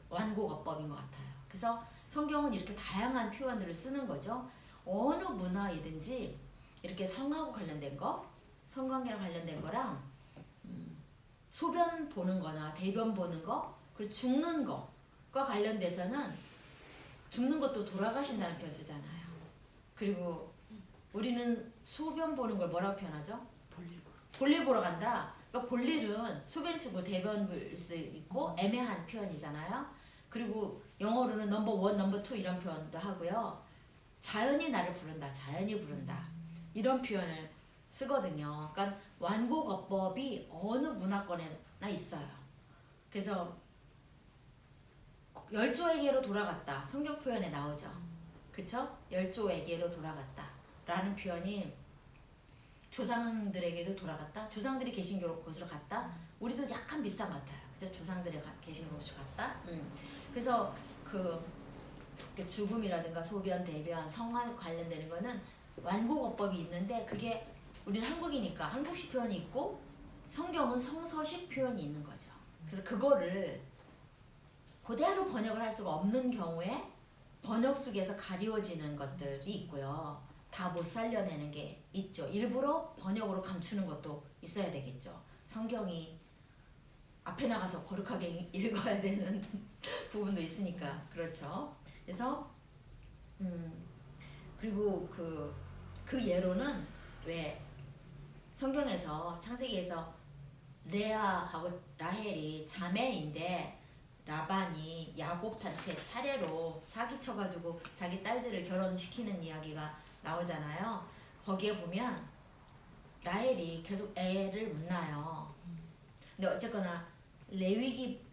완곡어법인 것 같아요. 그래서 성경은 이렇게 다양한 표현들을 쓰는 거죠. 어느 문화이든지 이렇게 성하고 관련된 거, 성관계랑 관련된 거랑 소변 보는 거나 대변 보는 거, 그리고 죽는 거과 관련돼서는 죽는 것도 돌아가신다는 표현 쓰잖아요. 그리고 우리는 소변 보는 걸 뭐라고 표현하죠? 볼일 보러 간다. 그러니까 볼일은 소변 쓰고 대변 볼 수 있고 애매한 표현이잖아요. 그리고 영어로는 넘버 원, 넘버 투 이런 표현도 하고요. 자연이 나를 부른다, 자연이 부른다 이런 표현을 쓰거든요. 그러니까 완곡어법이 어느 문화권에나 있어요. 그래서 열조에게로 돌아갔다. 성경 표현에 나오죠. 그쵸? 열조에게로 돌아갔다. 라는 표현이 조상들에게도 돌아갔다. 조상들이 계신 곳으로 갔다. 우리도 약간 비슷한 것 같아요. 그죠? 조상들이 계신 곳으로 갔다. 그래서 그 죽음이라든가 소변, 대변, 성화 관련되는 거는 완곡어법이 있는데 그게 우리는 한국이니까 한국식 표현이 있고 성경은 성서식 표현이 있는 거죠. 그래서 그거를 그대로 번역을 할 수가 없는 경우에 번역 속에서 가리워지는 것들이 있고요. 다 못 살려내는 게 있죠. 일부러 번역으로 감추는 것도 있어야 되겠죠. 성경이 앞에 나가서 거룩하게 읽어야 되는 부분도 있으니까 그렇죠. 그래서 그리고 그 예로는 왜 성경에서 창세기에서 레아하고 라헬이 자매인데 라반이 야곱한테 차례로 사기쳐가지고 자기 딸들을 결혼시키는 이야기가 나오잖아요. 거기에 보면 라헬이 계속 애를 못 낳아요. 근데 어쨌거나 레위기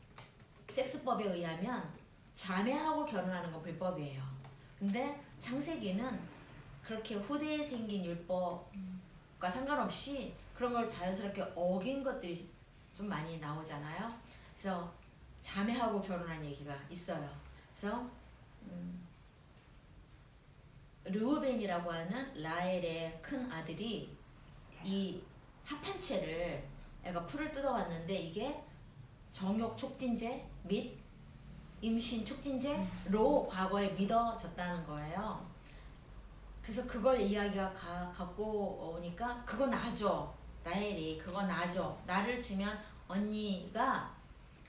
섹스법에 의하면 자매하고 결혼하는 건 불법이에요. 근데 창세기는 그렇게 후대에 생긴 율법과 상관없이 그런 걸 자연스럽게 어긴 것들이 좀 많이 나오잖아요. 그래서 자매하고 결혼한 얘기가 있어요. 그래서 르우벤이라고 하는 라헬의 큰 아들이 이 합한채를 애가 풀을 뜯어왔는데 이게 정욕 촉진제 및 임신 촉진제로 과거에 믿어졌다는 거예요. 그래서 그걸 이야기가 갖고 오니까 그거 놔줘. 라헬이 그거 놔줘. 나를 주면 언니가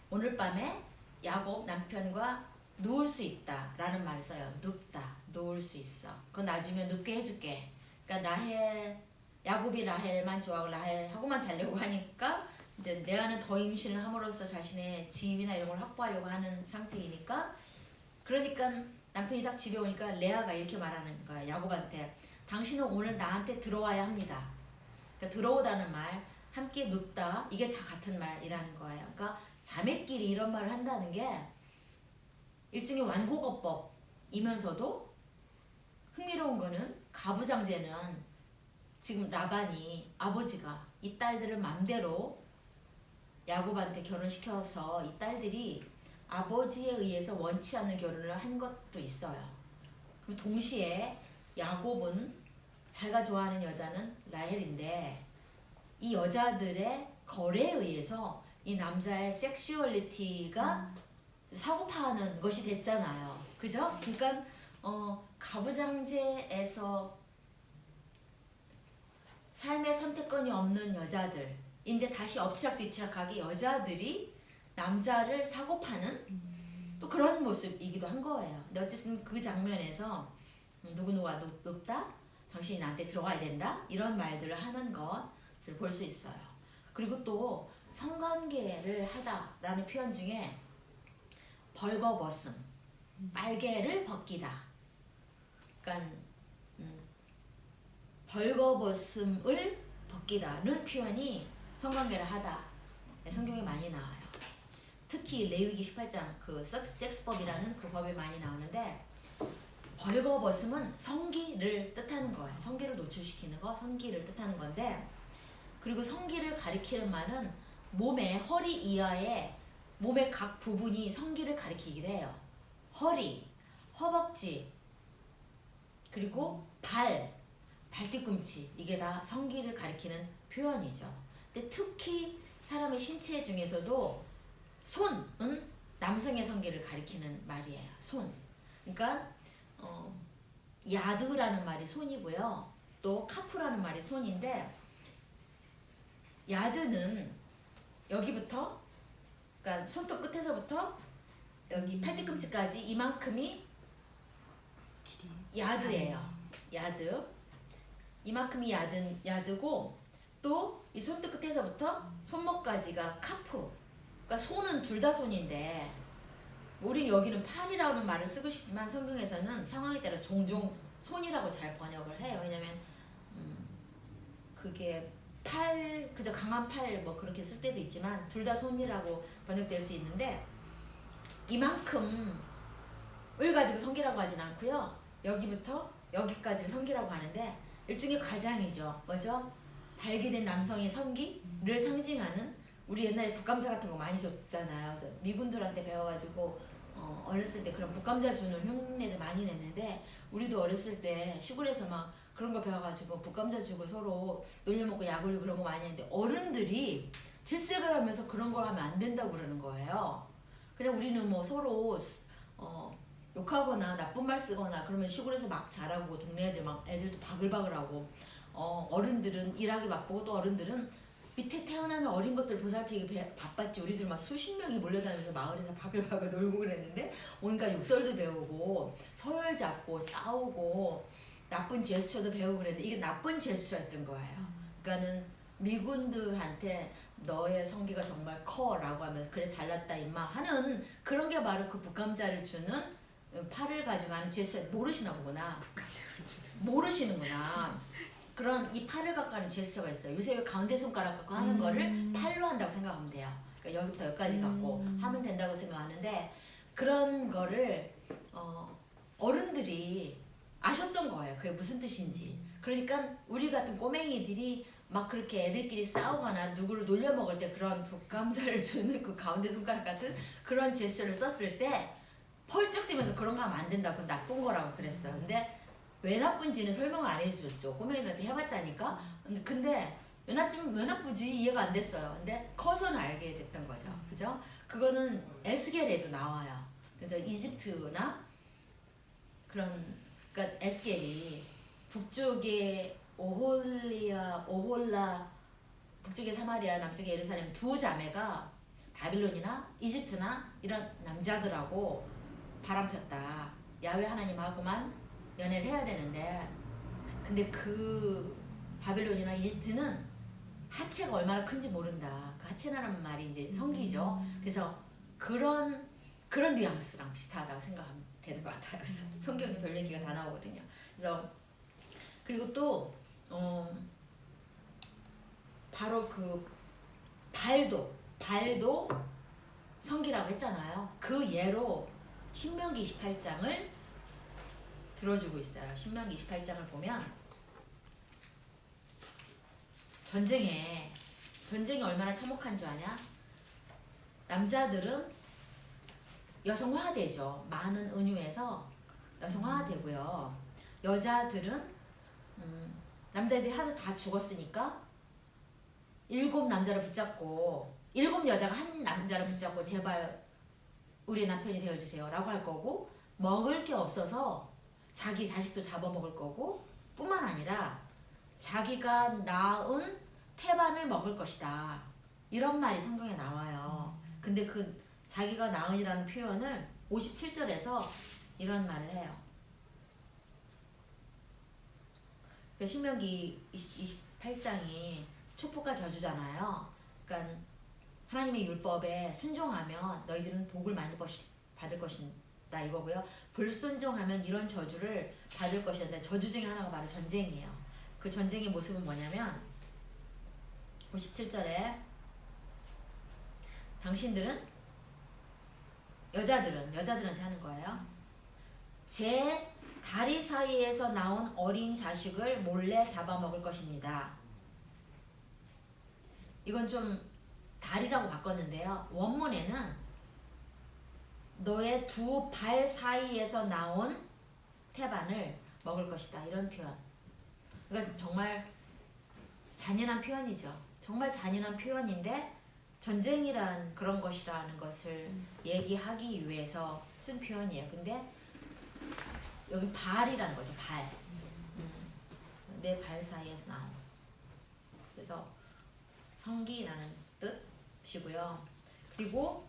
오늘 밤에 야곱 남편과 누울 수 있다 라는 말을 써요. 눕다. 누울 수 있어. 그거 놔주면 눕게 해줄게. 그러니까 야곱이 라헬만 좋아하고 라헬하고만 자려고 하니까 이제 레아는 더 임신을 함으로써 자신의 지위나 이런 걸 확보하려고 하는 상태이니까 그러니까 남편이 딱 집에 오니까 레아가 이렇게 말하는 거야. 야곱한테 당신은 오늘 나한테 들어와야 합니다. 그러니까 들어오다는 말, 함께 눕다 이게 다 같은 말이라는 거예요. 그러니까 자매끼리 이런 말을 한다는 게 일종의 완곡어법이면서도 흥미로운 거는 가부장제는 지금 라반이 아버지가 이 딸들을 맘대로 야곱한테 결혼시켜서 이 딸들이 아버지에 의해서 원치 않는 결혼을 한 것도 있어요. 그럼 동시에 야곱은 자기가 좋아하는 여자는 라헬인데 이 여자들의 거래에 의해서 이 남자의 섹슈얼리티가 사고파하는 것이 됐잖아요. 그죠? 그러니까 가부장제에서 삶의 선택권이 없는 여자들인데 다시 엎치락뒤치락하게 여자들이 남자를 사고파는 또 그런 모습이기도 한 거예요. 근데 어쨌든 그 장면에서 누구누가 높다? 당신이 나한테 들어가야 된다? 이런 말들을 하는 것을 볼 수 있어요. 그리고 또 성관계를 하다라는 표현 중에 벌거벗음, 빨개를 벗기다. 그러니까 벌거벗음을 벗기다는 표현이 성관계를 하다. 성경에 많이 나와요. 특히 레위기 18장 그 섹스법이라는 그 법에 많이 나오는데 벌거벗음은 성기를 뜻하는 거예요. 성기를 노출시키는 거, 성기를 뜻하는 건데 그리고 성기를 가리키는 말은 몸의 허리 이하의 몸의 각 부분이 성기를 가리키기도 해요. 허리, 허벅지, 그리고 발뒤꿈치 이게 다 성기를 가리키는 표현이죠. 근데 특히 사람의 신체 중에서도 손은 남성의 성기를 가리키는 말이에요. 손. 그러니까 야드라는 말이 손이고요. 또 카프라는 말이 손인데 야드는 여기부터 그러니까 손톱 끝에서부터 여기 팔뒤꿈치까지 이만큼이 야드예요. 야드. 이만큼이 야드고 또 이 손톱 끝에서부터 손목까지가 카프. 그러니까 손은 둘 다 손인데 우린 여기는 팔이라는 말을 쓰고 싶지만 성경에서는 상황에 따라 종종 손이라고 잘 번역을 해요. 왜냐면 그게 팔 그저 강한 팔 뭐 그렇게 쓸 때도 있지만 둘 다 손이라고 번역될 수 있는데 이만큼을 가지고 성기라고 하진 않고요. 여기부터 여기까지를 성기라고 하는데 일종의 과장이죠. 뭐죠? 발기된 남성의 성기를 상징하는 우리 옛날에 북감자 같은 거 많이 줬잖아요. 그래서 미군들한테 배워가지고 어렸을 때 그런 북감자 주는 흉내를 많이 냈는데 우리도 어렸을 때 시골에서 막 그런 거 배워가지고 북감자 주고 서로 놀려먹고 약 올리고 그런 거 많이 했는데 어른들이 질색을 하면서 그런 걸 하면 안 된다고 그러는 거예요. 그냥 우리는 뭐 서로 욕하거나 나쁜 말 쓰거나 그러면 시골에서 막 자라고 동네 애들 막 애들도 바글바글하고 어른들은 일하기 바쁘고 또 어른들은 밑에 태어나는 어린 것들 보살피기 바빴지. 우리들 막 수십 명이 몰려다니면서 마을에서 바글바글 놀고 그랬는데 온갖 욕설도 배우고 서열 잡고 싸우고 나쁜 제스처도 배우고 그랬는데 이게 나쁜 제스처였던 거예요. 그러니까는 미군들한테 너의 성기가 정말 커 라고 하면서 그래 잘났다 임마 하는 그런 게 바로 그 북감자를 주는 팔을 가지고 하는 제스처. 모르시나 보구나. 모르시는구나. 그런 이 팔을 갖고 하는 제스처가 있어요. 요새 왜 가운데 손가락 갖고 하는 거를 팔로 한다고 생각하면 돼요. 그러니까 여기부터 여기까지 갖고 하면 된다고 생각하는데 그런 거를 어른들이 아셨던 거예요. 그게 무슨 뜻인지. 그러니까 우리 같은 꼬맹이들이 막 그렇게 애들끼리 싸우거나 누구를 놀려먹을 때 그런 북감자를 주는 그 가운데 손가락 같은 그런 제스처를 썼을 때 펄쩍 뛰면서 그런 거 하면 안 된다. 그건 나쁜 거라고 그랬어요. 근데 왜 나쁜지는 설명을 안 해줬죠. 꼬맹이들한테 해봤자니까. 근데 왜 나쁘지 이해가 안 됐어요. 근데 커서는 알게 됐던 거죠. 그죠? 그거는 에스겔에도 나와요. 그래서 이집트나 그러니까 에스겔이 북쪽에 오홀라 북쪽의 사마리아 남쪽의 예루살렘 두 자매가 바빌론이나 이집트나 이런 남자들하고 바람 폈다. 야훼 하나님하고만 연애를 해야 되는데 근데 그 바빌론이나 이집트는 하체가 얼마나 큰지 모른다. 그 하체라는 말이 이제 성기죠. 그래서 그런 뉘앙스랑 비슷하다고 생각하면 되는 것 같아요. 그래서 성경에 별 얘기가 다 나오거든요. 그래서 그리고 또 바로 그 발도 성기라고 했잖아요. 그 예로 신명기 28장을 들어주고 있어요. 신명기 28장을 보면 전쟁이 얼마나 참혹한 줄 아냐? 남자들은 여성화되죠. 많은 은유에서 여성화되고요. 여자들은 남자들이 하도 다 죽었으니까 7 남자를 붙잡고 7 여자가 한 남자를 붙잡고 제발 우리 남편이 되어주세요 라고 할 거고 먹을 게 없어서 자기 자식도 잡아먹을 거고 뿐만 아니라 자기가 낳은 태반을 먹을 것이다. 이런 말이 성경에 나와요. 근데 그 자기가 낳은이라는 표현을 57절에서 이런 말을 해요. 그러니까 신명기 28장이 축복과 저주잖아요. 그러니까 하나님의 율법에 순종하면 너희들은 복을 많이 받을 것이다 이거고요. 불순종하면 이런 저주를 받을 것이었는데 저주 중에 하나가 바로 전쟁이에요. 그 전쟁의 모습은 뭐냐면 57절에 당신들은 여자들한테 하는 거예요. 제 다리 사이에서 나온 어린 자식을 몰래 잡아먹을 것입니다. 이건 좀 다리라고 바꿨는데요. 원문에는 너의 두 발 사이에서 나온 태반을 먹을 것이다. 이런 표현. 그러니까 정말 잔인한 표현이죠. 정말 잔인한 표현인데 전쟁이란 그런 것이라는 것을 얘기하기 위해서 쓴 표현이에요. 근데 여기 발이라는 거죠. 발. 내 발 사이에서 나온. 그래서 성기라는 뜻, 보시고요. 그리고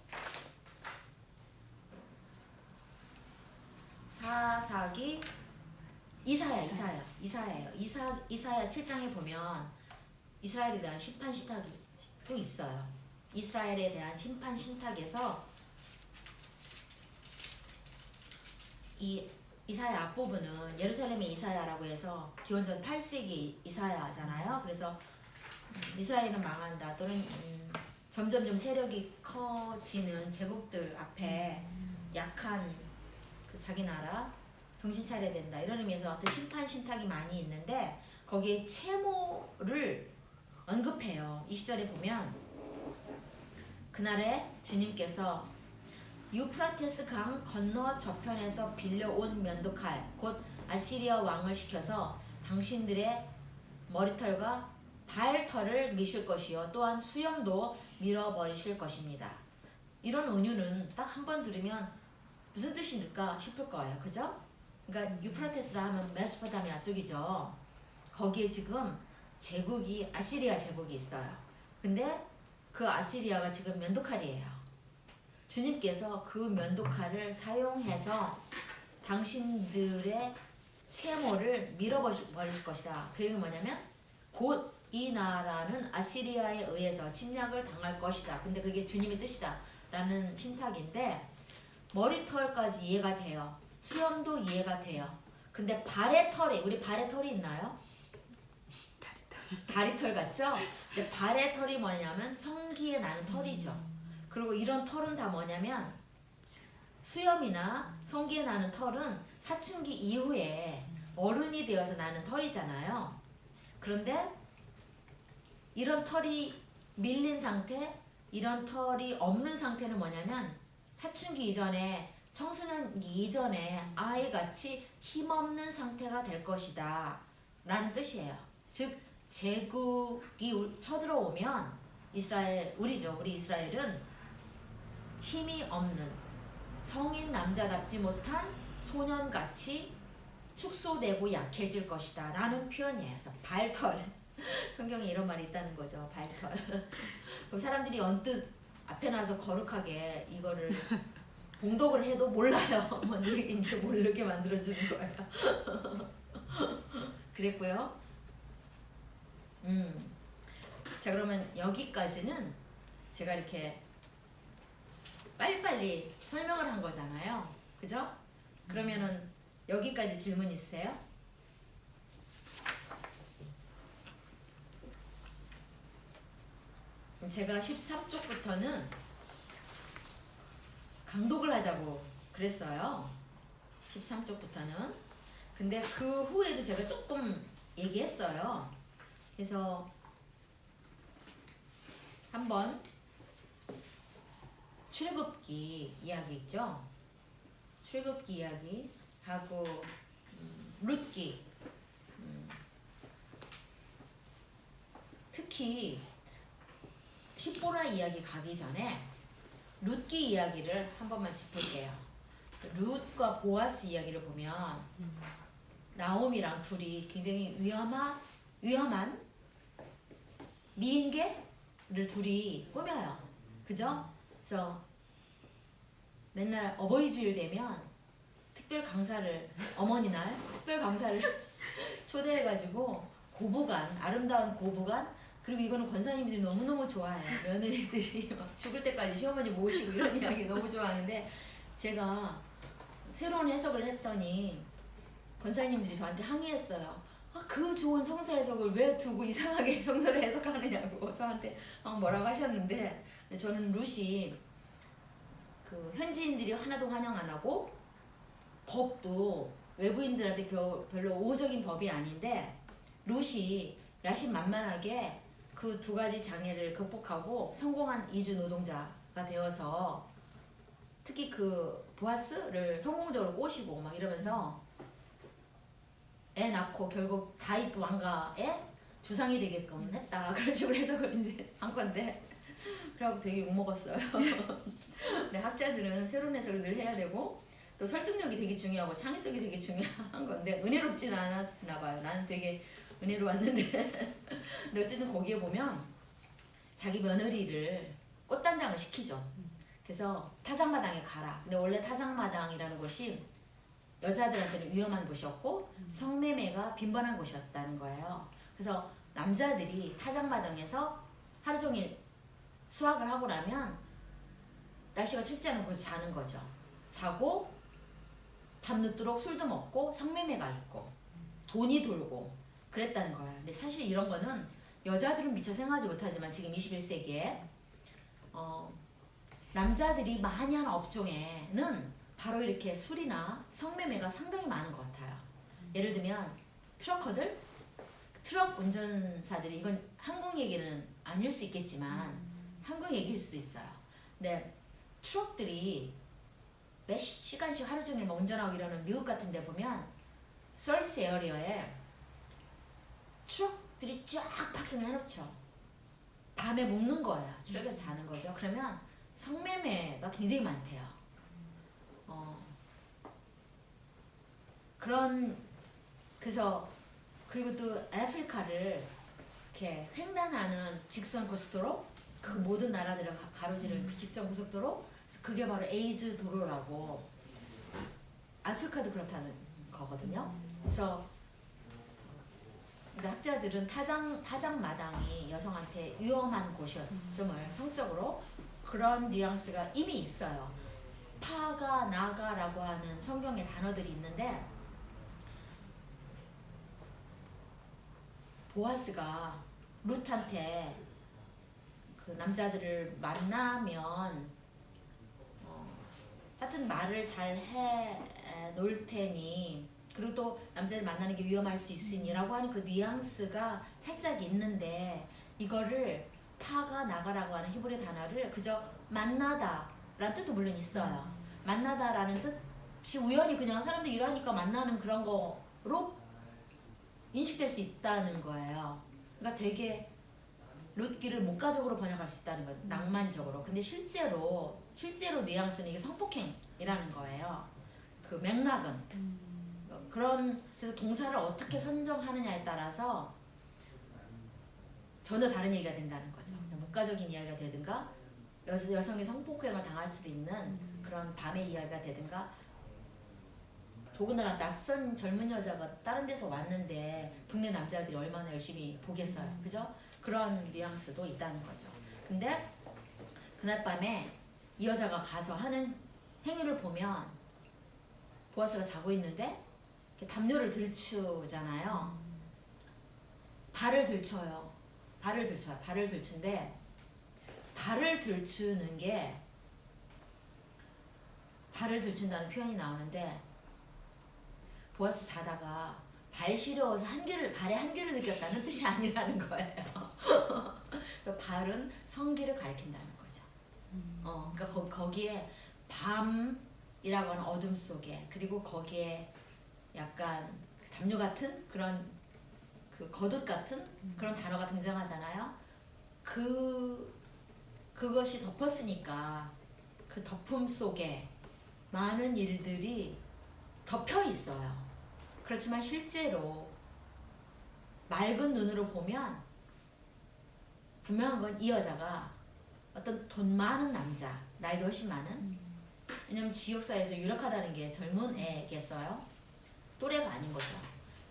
사사기 이사야예요. 이사야 7장에 보면 이스라엘에 대한 심판 신탁이 또 있어요. 이스라엘에 대한 심판 신탁에서 이 이사야 앞부분은 예루살렘의 이사야라고 해서 기원전 8세기 이사야잖아요. 그래서 이스라엘은 망한다 또는 점점점 세력이 커지는 제국들 앞에 약한 그 자기 나라 정신 차려야 된다 이런 의미에서 어떤 심판 신탁이 많이 있는데 거기에 채모를 언급해요. 20절에 보면 그날에 주님께서 유프라테스 강 건너 저편에서 빌려온 면도칼 곧 아시리아 왕을 시켜서 당신들의 머리털과 발털을 미실 것이요 또한 수염도 밀어버리실 것입니다. 이런 은유는 딱 한 번 들으면 무슨 뜻일까 싶을 거예요. 그죠? 그러니까 유프라테스라 하면 메소포타미아 쪽이죠. 거기에 지금 제국이 아시리아 제국이 있어요. 근데 그 아시리아가 지금 면도칼이에요. 주님께서 그 면도칼을 사용해서 당신들의 채모를 밀어버릴 것이다. 그 얘기는 뭐냐면 곧 이 나라는 아시리아에 의해서 침략을 당할 것이다. 근데 그게 주님의 뜻이다 라는 신탁인데 머리털까지 이해가 돼요. 수염도 이해가 돼요. 근데 발의 털이 우리 발의 털이 있나요? 다리털 같죠? 근데 발의 털이 뭐냐면 성기에 나는 털이죠. 그리고 이런 털은 다 뭐냐면 수염이나 성기에 나는 털은 사춘기 이후에 어른이 되어서 나는 털이잖아요. 그런데 이런 털이 밀린 상태, 이런 털이 없는 상태는 뭐냐면 사춘기 이전에 청소년기 이전에 아이같이 힘없는 상태가 될 것이다 라는 뜻이에요. 즉 제국이 쳐들어오면 이스라엘 우리죠. 우리 이스라엘은 힘이 없는 성인 남자답지 못한 소년같이 축소되고 약해질 것이다 라는 표현이에요. 그래서 발털 성경에 이런 말이 있다는 거죠. 발털. 그럼 사람들이 언뜻 앞에 나서 거룩하게 이거를 봉독을 해도 몰라요. 뭔 얘기인지 모르게 만들어주는 거예요. 그랬고요. 자 그러면 여기까지는 제가 이렇게 빨리빨리 설명을 한 거잖아요. 그죠? 그러면은 여기까지 질문 있으세요? 제가 13쪽부터는 강독을 하자고 그랬어요. 13쪽부터는. 근데 그 후에도 제가 조금 얘기했어요. 그래서 한번 출애굽기 이야기 있죠. 출애굽기 이야기 하고 룻기 특히 십보라 이야기 가기 전에 룻기 이야기를 한 번만 짚을게요. 룻과 보아스 이야기를 보면 나오미랑 둘이 굉장히 위험한 미인계를 둘이 꾸며요. 그죠? 그래서 맨날 어버이 주일 되면 특별 강사를 어머니날 특별 강사를 초대해가지고 고부간 아름다운 고부간 그리고 이거는 권사님들이 너무너무 좋아해요. 며느리들이 막 죽을 때까지 시어머니 모시고 이런 이야기 너무 좋아하는데 제가 새로운 해석을 했더니 권사님들이 저한테 항의했어요. 아, 그 좋은 성서 해석을 왜 두고 이상하게 성서를 해석하느냐고 저한테 막 뭐라고 하셨는데 저는 룻이 그 현지인들이 하나도 환영 안 하고 법도 외부인들한테 별로 우호적인 법이 아닌데 룻이 야심만만하게 그 두 가지 장애를 극복하고 성공한 이주 노동자가 되어서 특히 그 보아스를 성공적으로 꼬시고 막 이러면서 애 낳고 결국 다윗 왕가의 주상이 되게끔 했다 그런 식으로 해석을 이제 한 건데 그래갖고 되게 욕먹었어요. 근데 학자들은 새로운 해석을 늘 해야 되고 또 설득력이 되게 중요하고 창의성이 되게 중요한 건데 은혜롭진 않았나 봐요. 나는 되게 은혜로웠는데 근데 어쨌든 거기에 보면 자기 며느리를 꽃단장을 시키죠. 그래서 타작마당에 가라. 근데 원래 타작마당이라는 곳이 여자들한테는 위험한 곳이었고 성매매가 빈번한 곳이었다는 거예요. 그래서 남자들이 타작마당에서 하루 종일 수학을 하고 나면 날씨가 춥지 않은 곳에서 자는 거죠. 자고 밤늦도록 술도 먹고 성매매가 있고 돈이 돌고 그랬다는 거예요. 근데 사실 이런 거는 여자들은 미처 생각하지 못하지만 지금 21세기에 남자들이 많이 하는 업종에는 바로 이렇게 술이나 성매매가 상당히 많은 것 같아요. 예를 들면 트럭커들, 트럭 운전사들이, 이건 한국 얘기는 아닐 수 있겠지만 한국 얘기일 수도 있어요. 근데 트럭들이 몇 시간씩 하루 종일 막 운전하고 이러는 미국 같은 데 보면 서비스 에어리어에 트럭들이 쫙 파킹을 해놓죠. 밤에 묵는 거예요. 트럭에서 자는 거죠. 그러면 성매매가 굉장히 많대요. 그래서 그리고 또 아프리카를 이렇게 횡단하는 직선 고속도로, 그 모든 나라들을 가로지르는 그 직선 고속도로, 그래서 그게 바로 에이즈 도로라고. 아프리카도 그렇다는 거거든요. 그래서 학자들은 타작마당이 여성한테 위험한 곳이었음을 성적으로 그런 뉘앙스가 이미 있어요. 파가 나가라고 하는 성경의 단어들이 있는데 보아스가 룻한테 그 남자들을 만나면 하여튼 말을 잘 해 놓을 테니, 그리고 또 남자를 만나는 게 위험할 수 있으니라고 하는 그 뉘앙스가 살짝 있는데, 이거를 파가 나가라고 하는 히브리 단어를 그저 만나다 라는 뜻도 물론 있어요. 만나다라는 뜻이 우연히 그냥 사람들이 일하니까 만나는 그런 거로 인식될 수 있다는 거예요. 그러니까 되게 룻기를 목가적으로 번역할 수 있다는 거예요. 낭만적으로. 근데 실제로 뉘앙스는 이게 성폭행이라는 거예요. 그 맥락은. 그래서 동사를 어떻게 선정하느냐에 따라서 전혀 다른 얘기가 된다는 거죠. 목가적인 이야기가 되든가 여성이 성폭행을 당할 수도 있는 그런 밤의 이야기가 되든가, 더군다나 낯선 젊은 여자가 다른 데서 왔는데 동네 남자들이 얼마나 열심히 보겠어요. 그죠? 그런 뉘앙스도 있다는 거죠. 근데 그날 밤에 이 여자가 가서 하는 행위를 보면 보아스가 자고 있는데 담요를 들추잖아요. 발을 들춰요. 발을 들추는데 발을 들추는 게, 발을 들춘다는 표현이 나오는데 보아스 자다가 발 시려워서 발에 한기를 느꼈다는 뜻이 아니라는 거예요. 그래서 발은 성기를 가리킨다는 거죠. 그러니까 거기에 밤이라고 하는 어둠 속에, 그리고 거기에 약간 담요 같은 그런 그 겉옷 같은 그런 단어가 등장하잖아요. 그것이 덮었으니까 그 덮음 속에 많은 일들이 덮여 있어요. 그렇지만 실제로 맑은 눈으로 보면 분명한 건 이 여자가 어떤 돈 많은 남자, 나이도 훨씬 많은, 왜냐면 지역사회에서 유력하다는 게 젊은 애겠어요. 또래가 아닌 거죠.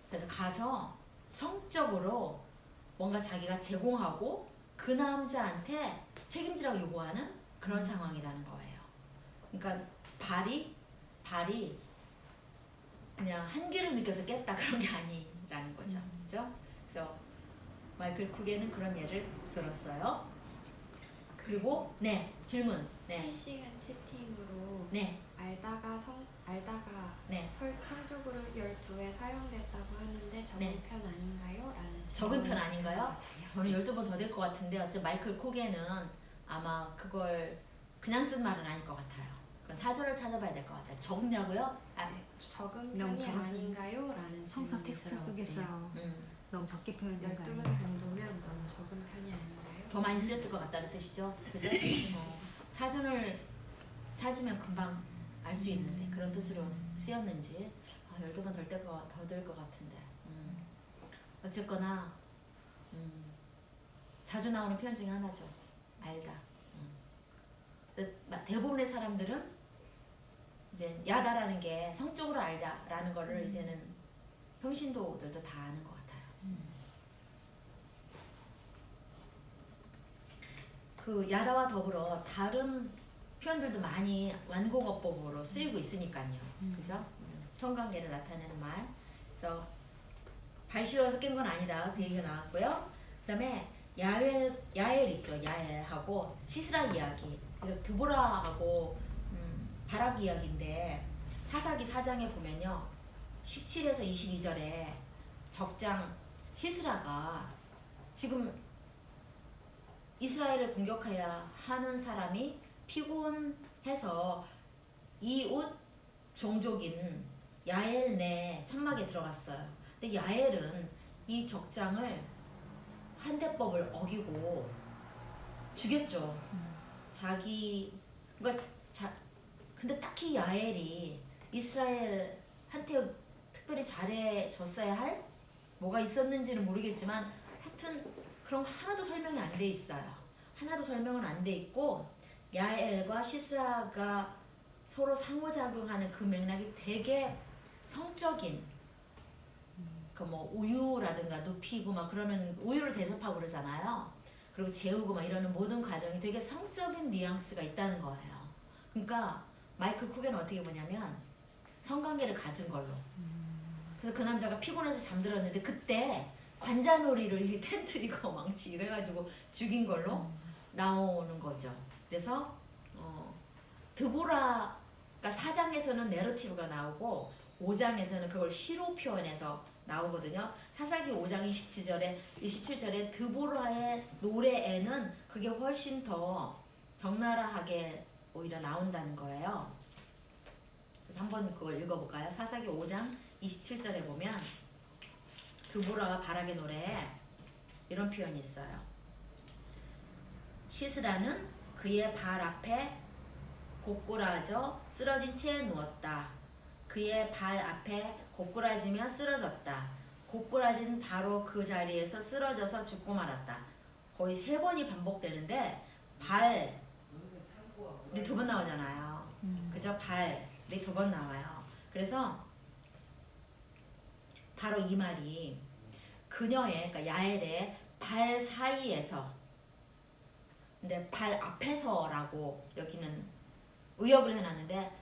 그래서 가서 성적으로 뭔가 자기가 제공하고 그 남자한테 책임지라고 요구하는 그런 상황이라는 거예요. 그러니까 발이 그냥 한기를 느껴서 깼다 그런 게 아니라는 거죠. 그죠? 그래서 마이클 쿡에는 그런 예를 들었어요. 그리고 네, 질문. 네. 실시간 채팅으로 네. 알다가 네. 상적으로 12회 사용됐다고 하는데 적은 네. 편 아닌가요? 라는 적은 편 질문이 아닌가요? 저는 12번 더 될 것 같은데, 어쨌든 마이클 쿡에는 아마 그걸 그냥 쓴 말은 아닐 것 같아요. 그건 사전을 찾아봐야 될 것 같아요. 적냐고요? 네, 적은 너무 편이 적은 아닌가요? 라는 성서 질문이 텍스트 들어오네요. 속에서 너무 적게 12번 표현된가요? 정도면 너무 적은 편이 아닌가요? 더 많이 쓰였을 것 같다는 뜻이죠. 그죠? 사전을 찾으면 금방 알 수 있는데 그런 뜻으로 쓰였는지 12번 더 될 것 같은데. 어쨌거나 자주 나오는 표현 중에 하나죠. 알다. 대부분의 사람들은 이제 야다라는 게 성적으로 알다라는 거를 이제는 평신도들도 다 아는 것 같아요. 그 야다와 더불어 다른 표현들도 많이 완곡어법으로 쓰이고 있으니까요. 그죠? 성관계를 나타내는 말. 그래서 발 시려워서 깬 건 아니다. 그 얘기가 나왔고요. 그 다음에 야엘 있죠. 야엘하고 시스라 이야기. 그래서 드보라하고 바락 이야기인데 사사기 4장에 보면요. 17에서 22절에 적장 시스라가 지금 이스라엘을 공격해야 하는 사람이 피곤해서 이웃 종족인 야엘 내 천막에 들어갔어요. 근데 야엘은 이 적장을 환대법을 어기고 죽였죠. 근데 딱히 야엘이 이스라엘한테 특별히 잘해줬어야 할 뭐가 있었는지는 모르겠지만 하여튼 그런 거 하나도 설명이 안 돼 있어요. 하나도 설명은 안 돼 있고 야엘과 시스라가 서로 상호작용하는 그 맥락이 되게 성적인 그 뭐 우유라든가 눕히고 막 그러는 우유를 대접하고 그러잖아요. 그리고 재우고 막 이러는 모든 과정이 되게 성적인 뉘앙스가 있다는 거예요. 그러니까 마이클 쿡에는 어떻게 보냐면 성관계를 가진 걸로. 그래서 그 남자가 피곤해서 잠들었는데 그때 관자놀이를 이 텐트리고 망치 이래가지고 죽인 걸로 나오는 거죠. 그래서 드보라가 4장에서는 내러티브가 나오고 5장에서는 그걸 시로 표현해서 나오거든요. 사사기 5장 27절에 드보라의 노래에는 그게 훨씬 더 적나라하게 오히려 나온다는 거예요. 그래서 한번 그걸 읽어볼까요? 사사기 5장 27절에 보면 드보라와 바락의 노래에 이런 표현이 있어요. 시스라는 그의 발 앞에 고꾸라져 쓰러진 채 누웠다. 그의 발 앞에 고꾸라지며 쓰러졌다. 고꾸라진 바로 그 자리에서 쓰러져서 죽고 말았다. 거의 3번이 반복되는데 발이 2번 나오잖아요. 그죠? 발이 2번 나와요. 그래서 바로 이 말이 그녀의 그러니까 야엘의 발 사이에서 근데 발 앞에서라고 여기는 의역을 해놨는데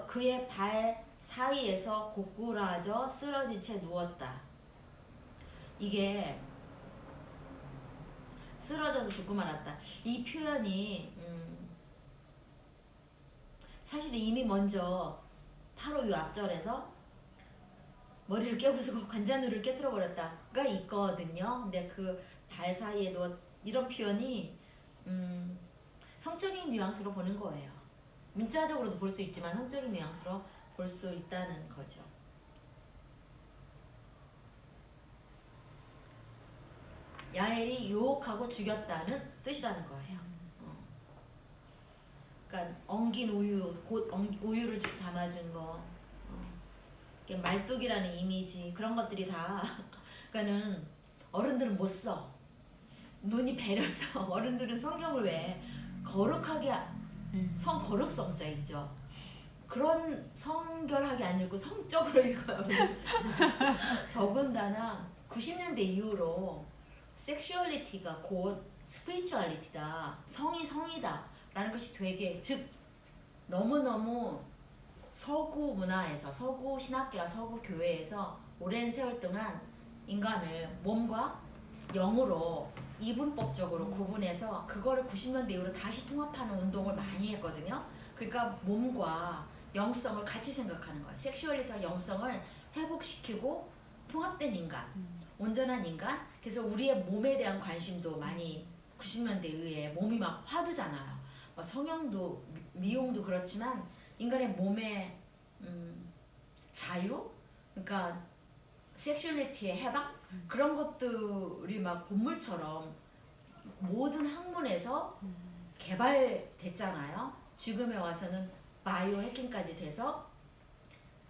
그의 발 사이에서 고꾸라져 쓰러진 채 누웠다. 이게 쓰러져서 죽고 말았다. 이 표현이 사실 이미 먼저 바로 이 앞절에서 머리를 깨부수고 관자놀이를 깨뜨려 버렸다가 있거든요. 근데 그 발 사이에도 이런 표현이 성적인 뉘앙스로 보는 거예요. 문자적으로도 볼 수 있지만 성적인 뉘앙스로 볼 수 있다는 거죠. 야엘이 유혹하고 죽였다는 뜻이라는 거예요. 그러니까 엉긴 우유, 곧 우유를 담아준 거, 말뚝이라는 이미지 그런 것들이 다 그러니까는 어른들은 못 써. 눈이 배려서 어른들은 성경을 왜 거룩하게 성거룩성자 있죠. 그런 성결하게 안 읽고 성적으로 읽어요. 더군다나 90년대 이후로 섹슈얼리티가 곧 스피리추얼리티다. 성이 성이다. 라는 것이 되게 즉 너무너무 서구 문화에서 서구 신학계와 서구 교회에서 오랜 세월 동안 인간을 몸과 영으로 이분법적으로 구분해서 그거를 90년대 이후로 다시 통합하는 운동을 많이 했거든요. 그러니까 몸과 영성을 같이 생각하는 거예요. 섹슈얼리티와 영성을 회복시키고 통합된 인간, 온전한 인간. 그래서 우리의 몸에 대한 관심도 많이 90년대 이후에 몸이 막 화두잖아요. 성형도 미용도 그렇지만 인간의 몸의 자유, 그러니까 섹슈얼리티의 해방 그런 것들이 막 본물처럼 모든 학문에서 개발됐잖아요. 지금에 와서는 바이오 해킹까지 돼서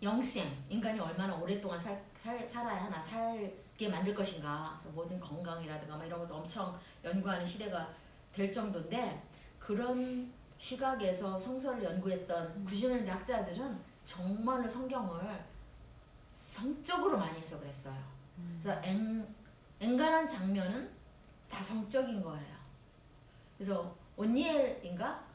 영생, 인간이 얼마나 오랫동안 살아야 하나, 살게 만들 것인가. 그래서 모든 건강이라든가 막 이런 것도 엄청 연구하는 시대가 될 정도인데 그런 시각에서 성서를 연구했던 90년대 학자들은 정말로 성경을 성적으로 많이 해석을 했어요. 그래서 앵간한 장면은 다 성적인 거예요. 그래서 온니엘인가?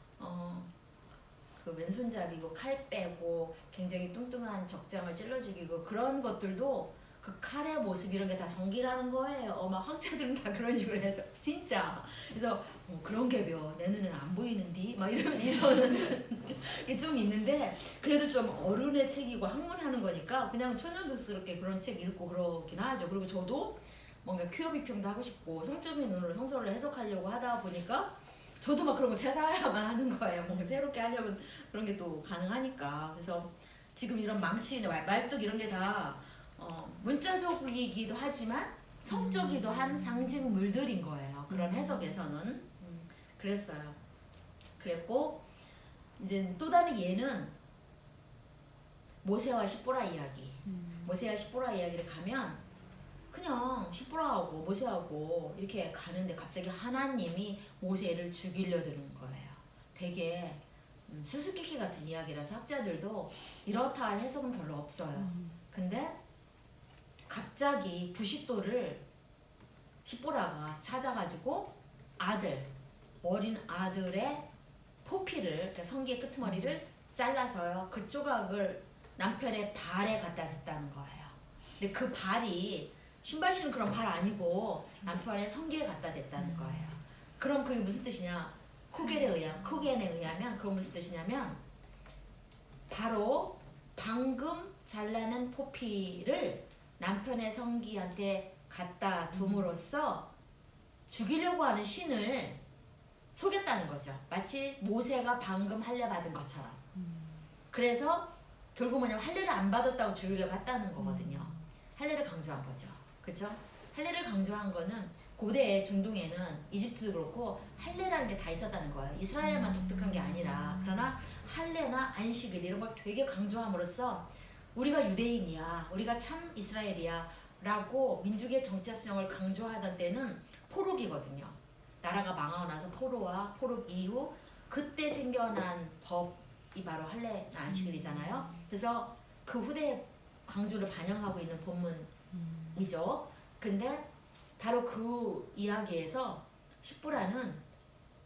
그 왼손잡이고 칼 빼고 굉장히 뚱뚱한 적장을 찔러 죽이고 그런 것들도 그 칼의 모습 이런 게 다 성기라는 거예요. 막 학자들은 다 그런 식으로 해서 진짜. 그래서 그런 게벼 내 눈에는 안 보이는디 막 이러는 게 좀 있는데 그래도 좀 어른의 책이고 학문하는 거니까 그냥 초년도스럽게 그런 책 읽고 그러긴 하죠. 그리고 저도 뭔가 퀴어 비평도 하고 싶고 성적인 눈으로 성서를 해석하려고 하다 보니까 저도 막 그런 거 찾아야만 하는 거예요. 뭔가 새롭게 하려면 그런 게 또 가능하니까. 그래서 지금 이런 망치나 말뚝 이런 게 다 문자적이기도 하지만 성적이기도 한 상징물들인 거예요. 그런 해석에서는. 그랬어요. 그랬고 이제 또 다른 예는 모세와 시보라 이야기. 모세와 시보라 이야기를 가면 그냥 시보라하고 모세하고 이렇게 가는데 갑자기 하나님이 모세를 죽이려 드는 거예요. 되게 수수께끼 같은 이야기라서 학자들도 이렇다 할 해석은 별로 없어요. 근데 갑자기 부싯돌을 시보라가 찾아가지고 어린 아들의 포피를, 그러니까 성기의 끄트머리를 잘라서요. 그 조각을 남편의 발에 갖다 댔다는 거예요. 근데 그 발이 신발 신은 그런 발 아니고 남편의 성기에 갖다 댔다는 거예요. 그럼 그게 무슨 뜻이냐? 쿠겐에 의하면 그거 무슨 뜻이냐면 바로 방금 잘라낸 포피를 남편의 성기한테 갖다 둠으로써 죽이려고 하는 신을 속였다는 거죠. 마치 모세가 방금 할례 받은 것처럼. 그래서 결국 뭐냐면 할례를 안 받았다고 죽이려고 했다는 거거든요. 할례를 강조한 거죠. 그렇죠? 할례를 강조한 거는 고대 중동에는 이집트도 그렇고 할례라는 게 다 있었다는 거예요. 이스라엘만 독특한 게 아니라. 그러나 할례나 안식일 이런 걸 되게 강조함으로써 우리가 유대인이야, 우리가 참 이스라엘이야 라고 민족의 정체성을 강조하던 때는 포로기거든요. 나라가 망하고 나서 포로와 포로 이후 그때 생겨난 법이 바로 할례나 안식일이잖아요. 그래서 그 후대 강조를 반영하고 있는 본문이죠. 근데 바로 그 이야기에서 십부라는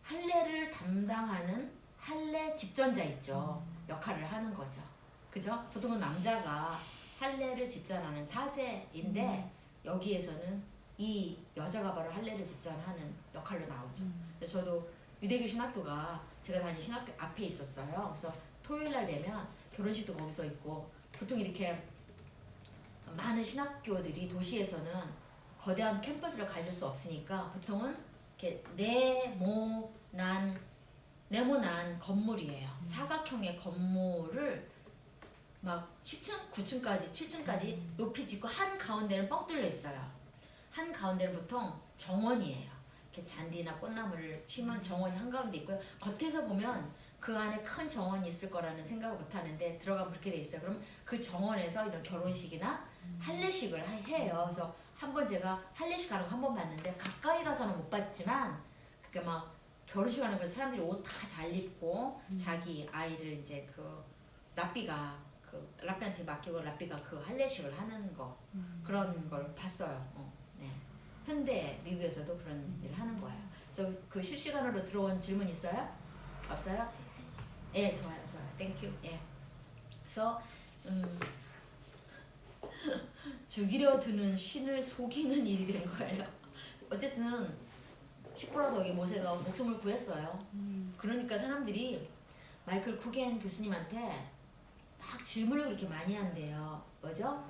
할례를 담당하는 할례 집전자 있죠. 역할을 하는 거죠. 그죠? 보통은 남자가 할례를 집전하는 사제인데 여기에서는 이 여자가 바로 할례를 집전하는 역할로 나오죠. 그래서 저도 유대교 신학교가 제가 다니는 신학교 앞에 있었어요. 그래서 토요일 날 되면 결혼식도 거기서 있고 보통 이렇게 많은 신학교들이 도시에서는 거대한 캠퍼스를 가질 수 없으니까 보통은 이렇게 네모난 건물이에요. 사각형의 건물을 막 10층, 9층까지, 7층까지 높이 짓고 한 가운데는 뻥 뚫려 있어요. 한 가운데는 보통 정원이에요. 이렇게 잔디나 꽃나무를 심은 정원이 한가운데 있고요. 겉에서 보면 그 안에 큰 정원이 있을 거라는 생각을 못 하는데 들어가면 그렇게 돼 있어요. 그럼 그 정원에서 이런 결혼식이나 할례식을 해요. 그래서 한번 제가 할례식 하는 거 한 번 봤는데 가까이 가서는 못 봤지만 그게 막 결혼식 하는 거 사람들이 옷 다 잘 입고 자기 아이를 이제 그 라삐한테 맡기고 라삐가 그 할례식을 하는 거 그런 걸 봤어요. 네. 현대 미국에서도 그런 일을 하는 거예요. 그래서 그 실시간으로 들어온 질문 있어요? 없어요? 예, 좋아요. 땡큐. 예. 그래서 죽이려 드는 신을 속이는 일이 된 거예요. 어쨌든 시보라덕이 모세가 목숨을 구했어요. 그러니까 사람들이 마이클 쿠겐 교수님한테 막 질문을 그렇게 많이 한대요. 뭐죠?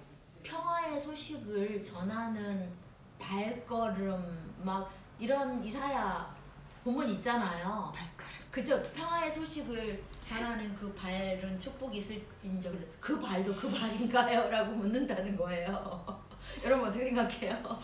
평화의 소식을 전하는 발걸음 막 이런 이사야 본문 있잖아요. 그죠? 평화의 소식을 전하는 그 발은 축복이 있을진저 그 발도 그 발인가요? 라고 묻는다는 거예요. 여러분 어떻게 생각해요?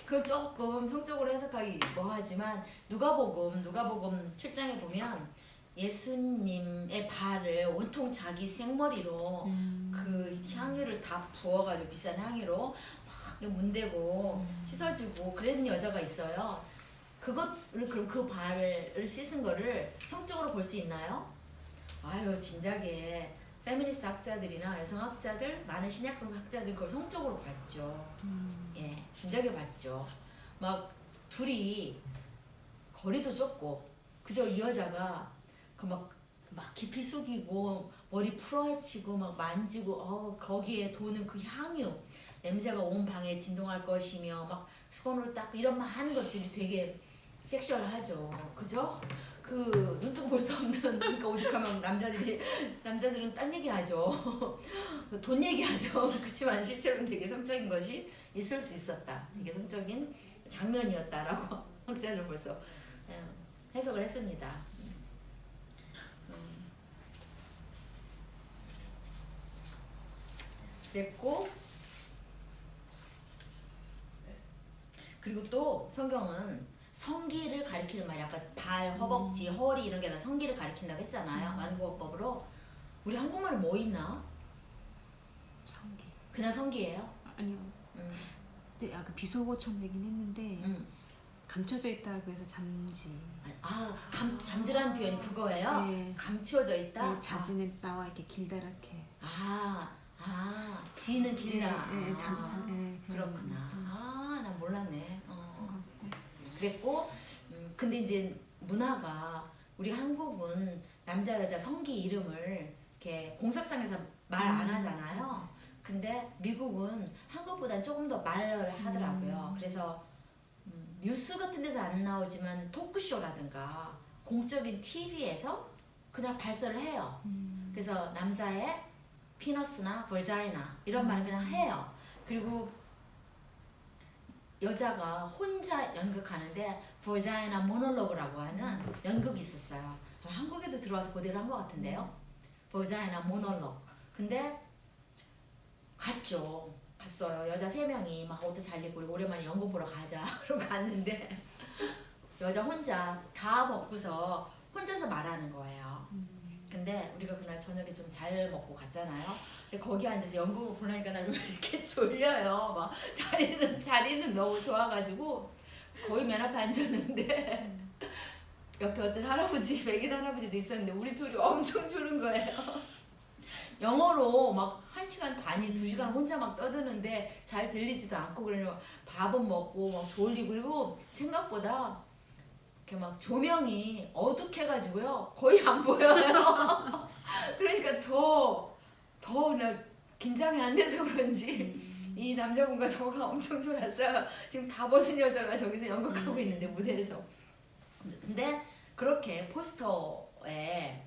그건 조금 성적으로 해석하기 뭐하지만 누가복음 7장에 보면 예수님의 발을 온통 자기 생머리로 그 향유를 다 부어가지고 비싼 향유로 막 문대고 씻어주고 그런 여자가 있어요. 그것을 그럼 그 발을 씻은 거를 성적으로 볼 수 있나요? 아유 진작에 페미니스트 학자들이나 여성학자들 많은 신약성 학자들 그걸 성적으로 봤죠. 예, 진작에 봤죠. 막 둘이 거리도 좁고 그저 이 여자가 그 막 깊이 숙이고 머리 풀어헤치고 막 만지고 거기에 도는 그 향유 냄새가 온 방에 진동할 것이며 막 수건으로 닦고 이런 많은 것들이 되게 섹슈얼하죠. 그죠? 그 눈뜨고 볼 수 없는 그러니까 오죽하면 남자들은 딴 얘기하죠. 돈 얘기하죠. 그렇지만 실제로는 되게 성적인 것이 있을 수 있었다. 되게 성적인 장면이었다라고 학자들은 벌써 해석을 했습니다. 그랬고 그리고 또 성경은 성기를 가리키는 말이 아까 발, 허벅지, 허리 이런 게 다 성기를 가리킨다고 했잖아요. 완국어법으로. 우리 한국말에 뭐 있나? 성기. 그냥 성기예요? 아니요. 근데 약간 비속어처럼 되긴 했는데 감춰져 있다고 해서 잠지. 잠지라는 표현이 그거예요? 네. 감추어져 있다? 네, 자지는 나와 이렇게 길다랗게. 지는 길다. 네, 네, 그렇구나. 난 몰랐네. 그랬고, 근데 이제 문화가 우리 한국은 남자 여자 성기 이름을 이렇게 공석상에서 말 안 하잖아요. 근데 미국은 한국보다는 조금 더 말을 하더라고요. 그래서 뉴스 같은 데서 안 나오지만 토크쇼라든가 공적인 TV에서 그냥 발설을 해요. 그래서 남자의 피너스나 벌자이나 이런 말을 그냥 해요. 그리고 여자가 혼자 연극하는데 벌자이나 모놀로그라고 하는 연극이 있었어요. 한국에도 들어와서 그대로 한 것 같은데요. 벌자이나 모놀로그. 근데 갔어요. 여자 3명이 막 옷도 잘 입고 오랜만에 연극 보러 가자. 그러고 갔는데 여자 혼자 다 먹고서 혼자서 말하는 거예요. 근데 우리가 그날 저녁에 좀 잘 먹고 갔잖아요. 근데 거기 앉아서 연극을 보려니까 나 이렇게 졸려요. 막 자리는 너무 좋아가지고 거의 맨 앞에 앉았는데 옆에 어떤 할아버지, 백인 할아버지도 있었는데 우리 둘이 엄청 졸은 거예요. 영어로 막 1시간 반이 2시간 혼자 막 떠드는데 잘 들리지도 않고 그러면 밥은 먹고 막 졸리고 그리고 생각보다 이렇게 막 조명이 어둑해가지고요 거의 안 보여요. 그러니까 더 그냥 긴장이 안 돼서 그런지 이 남자분과 저가 엄청 졸았어요. 지금 다 벗은 여자가 저기서 연극하고 있는데 무대에서. 근데 그렇게 포스터에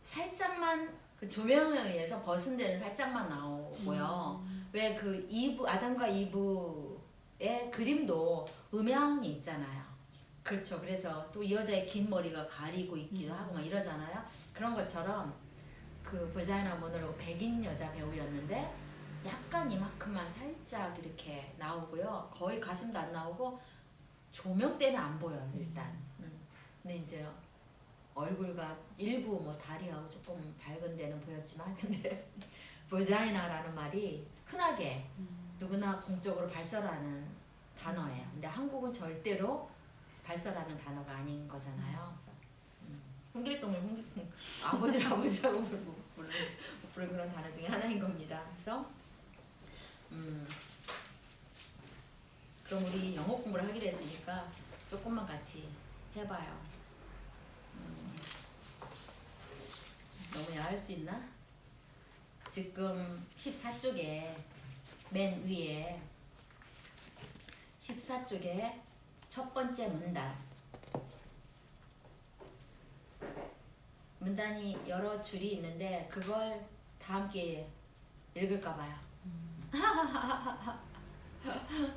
살짝만 그 조명에 의해서 벗은 데는 살짝만 나오고요. 왜 그 아담과 이브의 그림도 음향이 있잖아요. 그렇죠. 그래서 또 이 여자의 긴 머리가 가리고 있기도 하고 막 이러잖아요. 그런 것처럼 그 버자이나 모놀로그 백인 여자 배우였는데 약간 이만큼만 살짝 이렇게 나오고요. 거의 가슴도 안 나오고 조명 때문에 안 보여요 일단. 근데 이제 얼굴과 일부 뭐 다리하고 조금 밝은 데는 보였지만 근데 버자이나라는 말이 흔하게 누구나 공적으로 발설하는 단어예요. 근데 한국은 절대로 발설하는 단어가 아닌 거잖아요. 그래서 홍길동을 아버지라고 부르는 그런 단어 중에 하나인 겁니다. 그래서 그럼 우리 영어 공부를 하기로 했으니까 조금만 같이 해봐요. 너무 야할 수 있나? 지금 14쪽에 맨 위에 14쪽에 첫 번째 문단이 여러 줄이 있는데 그걸 다 함께 읽을까 봐요.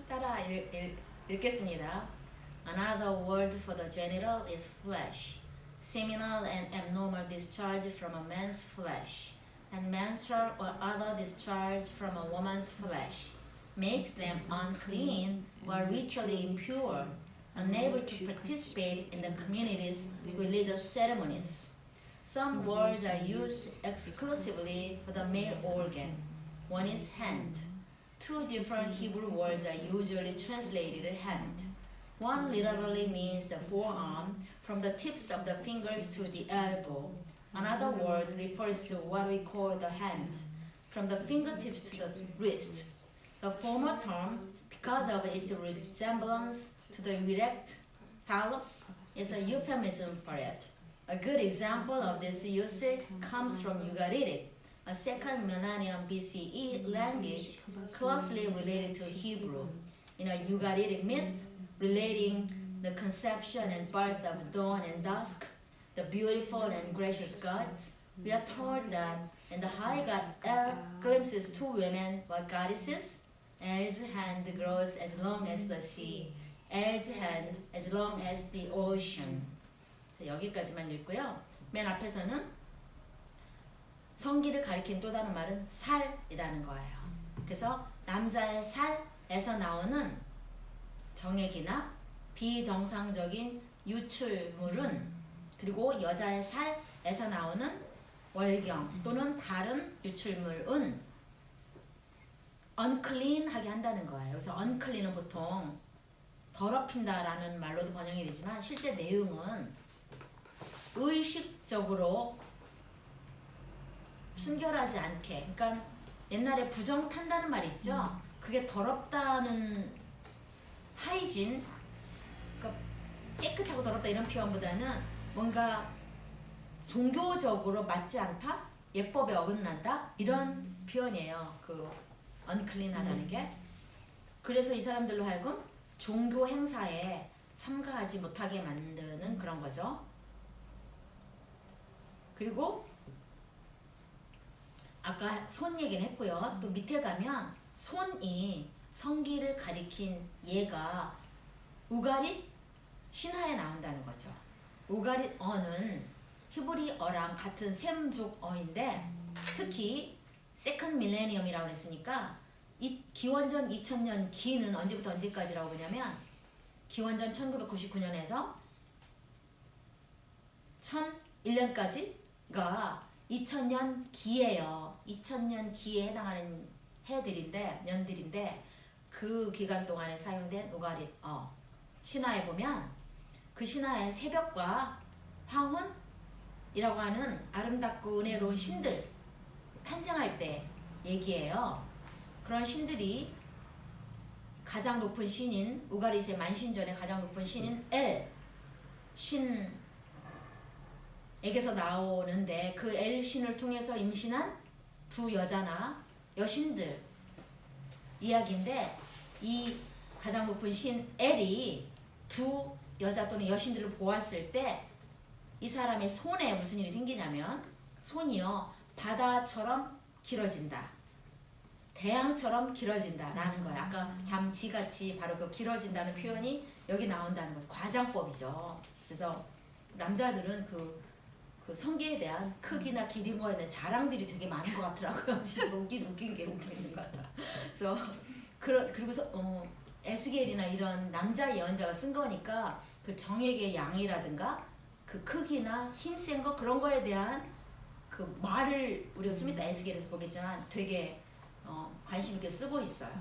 따라 읽겠습니다. Another word for the genital is flesh. Seminal and abnormal discharge from a man's flesh, and menstrual or other discharge from a woman's flesh, makes them unclean or ritually impure, unable to participate in the community's religious ceremonies. Some words are used exclusively for the male organ. One is hand. Two different Hebrew words are usually translated hand. One literally means the forearm from the tips of the fingers to the elbow. Another word refers to what we call the hand, from the fingertips to the wrist. The former term, because of its resemblance to the erect phallus, is a euphemism for it. A good example of this usage comes from Ugaritic, a 2nd millennium BCE language closely related to Hebrew. In a Ugaritic myth relating the conception and birth of dawn and dusk, the beautiful and gracious gods, we are told that in the high god El glimpses two women were goddesses. El's hand grows as long as the sea, El's hand as long as the ocean. 자, 여기까지만 읽고요. 맨 앞에서는 성기를 가리킨 또 다른 말은 살이라는 거예요. 그래서 남자의 살에서 나오는 정액이나 비정상적인 유출물은, 그리고 여자의 살에서 나오는 월경 또는 다른 유출물은 unclean하게 한다는 거예요. 그래서 unclean은 보통 더럽힌다라는 말로도 번역이 되지만 실제 내용은 의식적으로 순결하지 않게, 그러니까 옛날에 부정 탄다는 말 있죠. 그게 더럽다는 하이진, 그러니까 깨끗하고 더럽다 이런 표현보다는 뭔가 종교적으로 맞지 않다, 예법에 어긋난다 이런 표현이에요. 그 unclean하다는 게. 그래서 이 사람들로 하여금 종교 행사에 참가하지 못하게 만드는 그런 거죠. 그리고 아까 손 얘기는 했고요. 또 밑에 가면 손이 성기를 가리킨 예가 우가릿 신화에 나온다는 거죠. 우가릿 어는 히브리어랑 같은 셈족어인데 특히 세컨드 밀레니엄이라고 그랬으니까 이 기원전 2000년 기는 언제부터 언제까지라고 보냐면 기원전 1999년에서 1001년까지가 2000년 기예요. 2000년 기에 해당하는 해들인데 년들인데 그 기간 동안에 사용된 우가릿어 신화에 보면 그 신화의 새벽과 황혼이라고 하는 아름답고 은혜로운 신들 탄생할 때 얘기예요. 그런 신들이 가장 높은 신인 우가릿의 만신전의 가장 높은 신인 엘 신에게서 나오는데 그 엘 신을 통해서 임신한 두 여자나 여신들 이야기인데 이 가장 높은 신 엘이 두 여자 또는 여신들을 보았을 때 이 사람의 손에 무슨 일이 생기냐면 손이요 바다처럼 길어진다, 대양처럼 길어진다라는 거예요. 아까 잠지같이 바로 그 길어진다는 표현이 여기 나온다는 거예요. 과장법이죠. 그래서 남자들은 그 성기에 대한 크기나 길인 거에 대한 자랑들이 되게 많은 것 같더라고요. 진짜 웃긴 게 웃기는 것 같아. 그래서 그리고서 에스겔이나 이런 남자 예언자가 쓴 거니까 그 정액의 양이라든가 그 크기나 힘센 거 그런 거에 대한 그 말을 우리가 좀 이따 에스겔에서 보겠지만 되게 관심 있게 쓰고 있어요.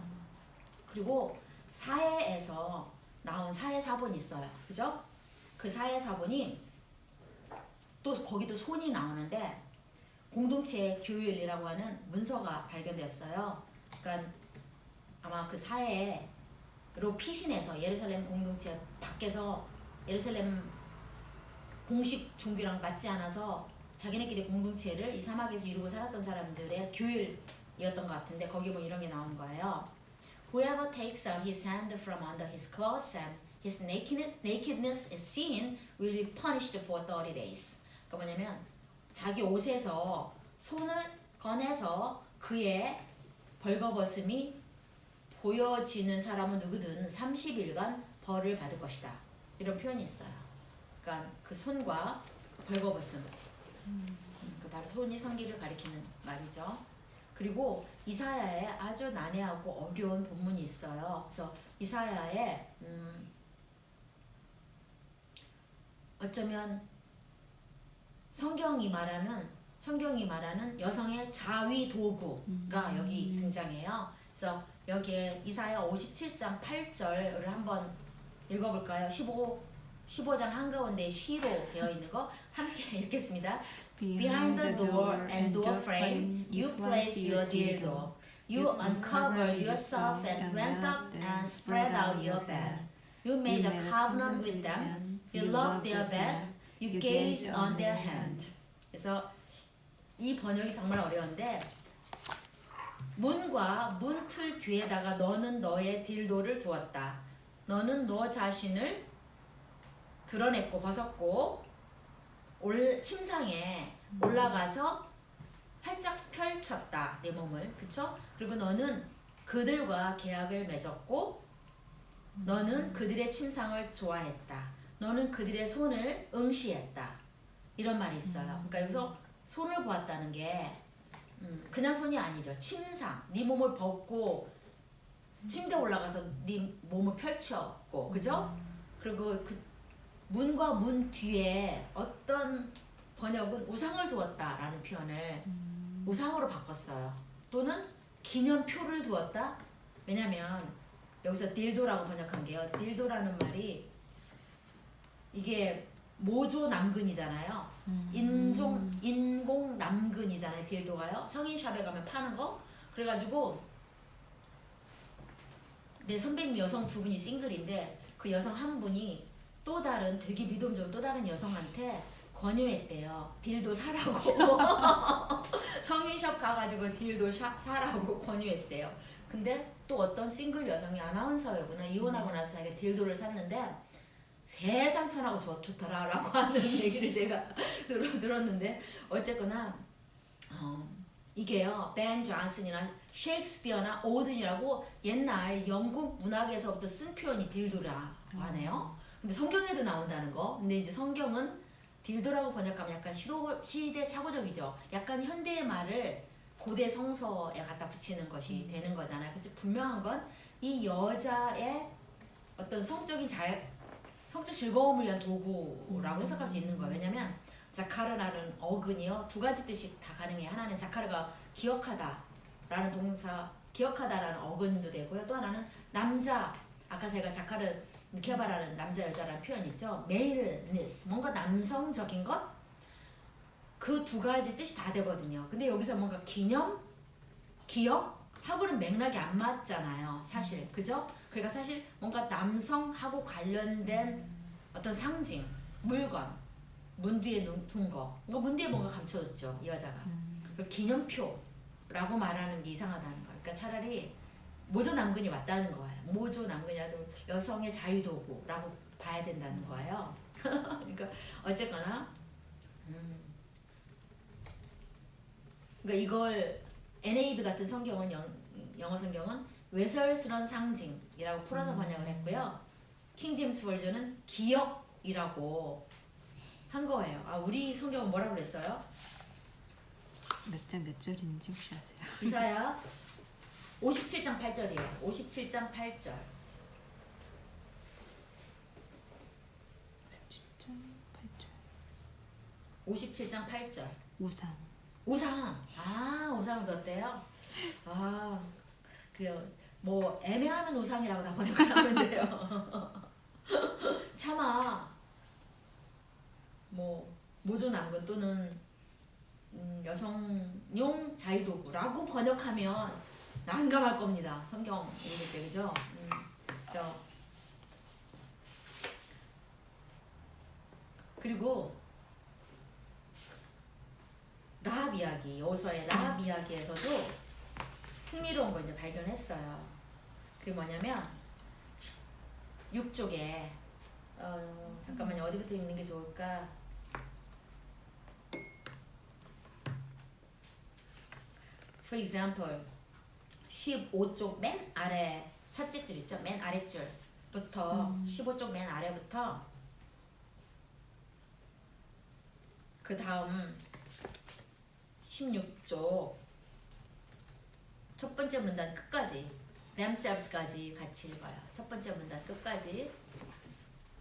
그리고 사해에서 나온 사해 사본이 있어요. 그죠? 그 사해 사본이 또 거기도 손이 나오는데 공동체 규율이라고 하는 문서가 발견됐어요. 그러니까 아마 그 사해로 피신해서 예루살렘 공동체 밖에서 예루살렘 공식 종교랑 맞지 않아서 자기네끼리 공동체를 이 사막에서 이루고 살았던 사람들의 규율이었던 것 같은데 거기 뭐 이런 게 나오는 거예요. Whoever takes out his hand from under his clothes and his nakedness is seen will be punished for 30 days. 그러니까 뭐냐면 자기 옷에서 손을 꺼내서 그의 벌거벗음이 보여지는 사람은 누구든 30일간 벌을 받을 것이다. 이런 표현이 있어요. 그러니까 그 손과 벌거벗음. 그 바로 손이 성기를 가리키는 말이죠. 그리고 이사야에 아주 난해하고 어려운 본문이 있어요. 그래서 이사야에 어쩌면 성경이 말하는 여성의 자위 도구가 여기 등장해요. 그래서 여기에 이사야 57장 8절을 한번 읽어볼까요? 15장 한가운데 시로 되어 있는 거 함께 읽겠습니다. Behind the door and door frame, you place your dildo. You uncovered yourself and went up and spread out your bed. You made a covenant with them. You loved their bed. You gazed on their hand. 그래서 이 번역이 정말 어려운데 문과 문틀 뒤에다가 너는 너의 딜도를 두었다. 너는 너 자신을 드러냈고 벗었고 침상에 올라가서 활짝 펼쳤다. 내 몸을. 그쵸? 그리고 너는 그들과 계약을 맺었고 너는 그들의 침상을 좋아했다. 너는 그들의 손을 응시했다. 이런 말이 있어요. 그러니까 여기서 손을 보았다는 게 그냥 손이 아니죠. 침상, 네 몸을 벗고 침대에 올라가서 네 몸을 펼쳤고, 그죠? 그리고 그 문과 문 뒤에 어떤 번역은 우상을 두었다라는 표현을 우상으로 바꿨어요. 또는 기념표를 두었다. 왜냐면 여기서 딜도라고 번역한 게요. 딜도라는 말이 이게 모조 남근이잖아요. 인공 남근이잖아요. 딜도가요. 성인샵에 가면 파는 거. 그래가지고 내 선배님 여성 두 분이 싱글인데 그 여성 한 분이 또 다른 되게 믿음 좋은 또 다른 여성한테 권유했대요. 딜도 사라고. 성인샵 가가지고 딜도 사라고 권유했대요. 근데 또 어떤 싱글 여성이 아나운서였구나. 이혼하고 나서 자기가 딜도를 샀는데 세상 편하고 좋더라 라고 하는 얘기를 제가 들었는데 어쨌거나 이게요. 벤 존슨이나 셰익스피어나 오든이라고 옛날 영국 문학에서부터 쓴 표현이 딜도라고 하네요. 근데 성경에도 나온다는 거. 근데 이제 성경은 딜도라고 번역하면 약간 시대착오적이죠. 약간 현대의 말을 고대 성서에 갖다 붙이는 것이 되는 거잖아요. 그치? 분명한 건 이 여자의 어떤 성적 즐거움을 위한 도구라고 해석할 수 있는 거예요. 왜냐면 자카르라는 어근이요. 두 가지 뜻이 다 가능해요. 하나는 자카르가 기억하다라는 동사, 기억하다라는 어근도 되고요. 또 하나는 남자, 아까 제가 자카르 니케바라는 남자 여자라는 표현 있죠. 메일니스, 뭔가 남성적인 것? 그 두 가지 뜻이 다 되거든요. 근데 여기서 뭔가 기념, 기억하고는 맥락이 안 맞잖아요. 사실, 그죠? 그러니까 사실 뭔가 남성하고 관련된 어떤 상징, 물건, 문 뒤에 둔 거. 그러니까 문 뒤에 뭔가 감춰졌죠, 이 여자가. 그 기념표라고 말하는 게 이상하다는 거예요. 그러니까 차라리 모조 남근이 맞다는 거예요. 모조 남근이라도 여성의 자유도구라고 봐야 된다는 거예요. 그러니까 어쨌거나 그러니까 이걸 NAB 같은 성경은 영어 성경은 외설스러운 상징이라고 풀어서 번역을 했고요. 킹제임스 버전은 기억이라고 한 거예요. 아, 우리 성경은 뭐라고 그랬어요? 몇 장 몇 절인지 혹시 아세요? 이사야 57장 8절이에요. 57장 8절. 57장 8절. 우상. 아, 우상을 뒀대요? 아, 그래요. 뭐 애매하면 우상이라고 다 번역을 하면 돼요. 차마 뭐 모조 남근 또는 여성용 자유도구라고 번역하면 난감할 겁니다. 성경 읽을 때, 그죠? 그리고 라합 이야기, 여호수아의 라합 이야기에서도 흥미로운 걸 이제 발견했어요. 그게 뭐냐면 6쪽에 잠깐만요. 어디부터 읽는 게 좋을까? For example, 15쪽 맨 아래 첫째 줄 있죠? 맨 아랫줄부터 15쪽 맨 아래부터 그 다음 16쪽 첫 번째 문단 끝까지 themselves까지 같이 읽어요. 첫 번째 문단 끝까지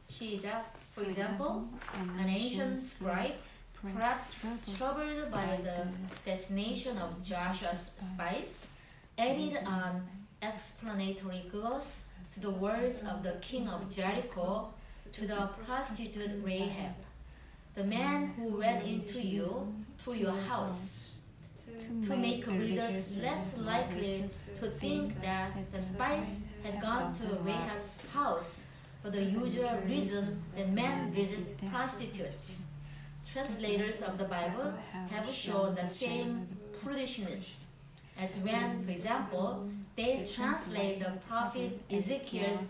시작. For example, an ancient scribe, perhaps troubled by the destination of Joshua's spies, added an explanatory gloss to the words of the king of Jericho, to the prostitute Rahab, the man who went into you to your house, to make readers less likely to think that the spies had gone to Rahab's house for the usual reason that men visit prostitutes. Translators of the Bible have shown the same prudishness as when, for example, they translate the prophet Ezekiel's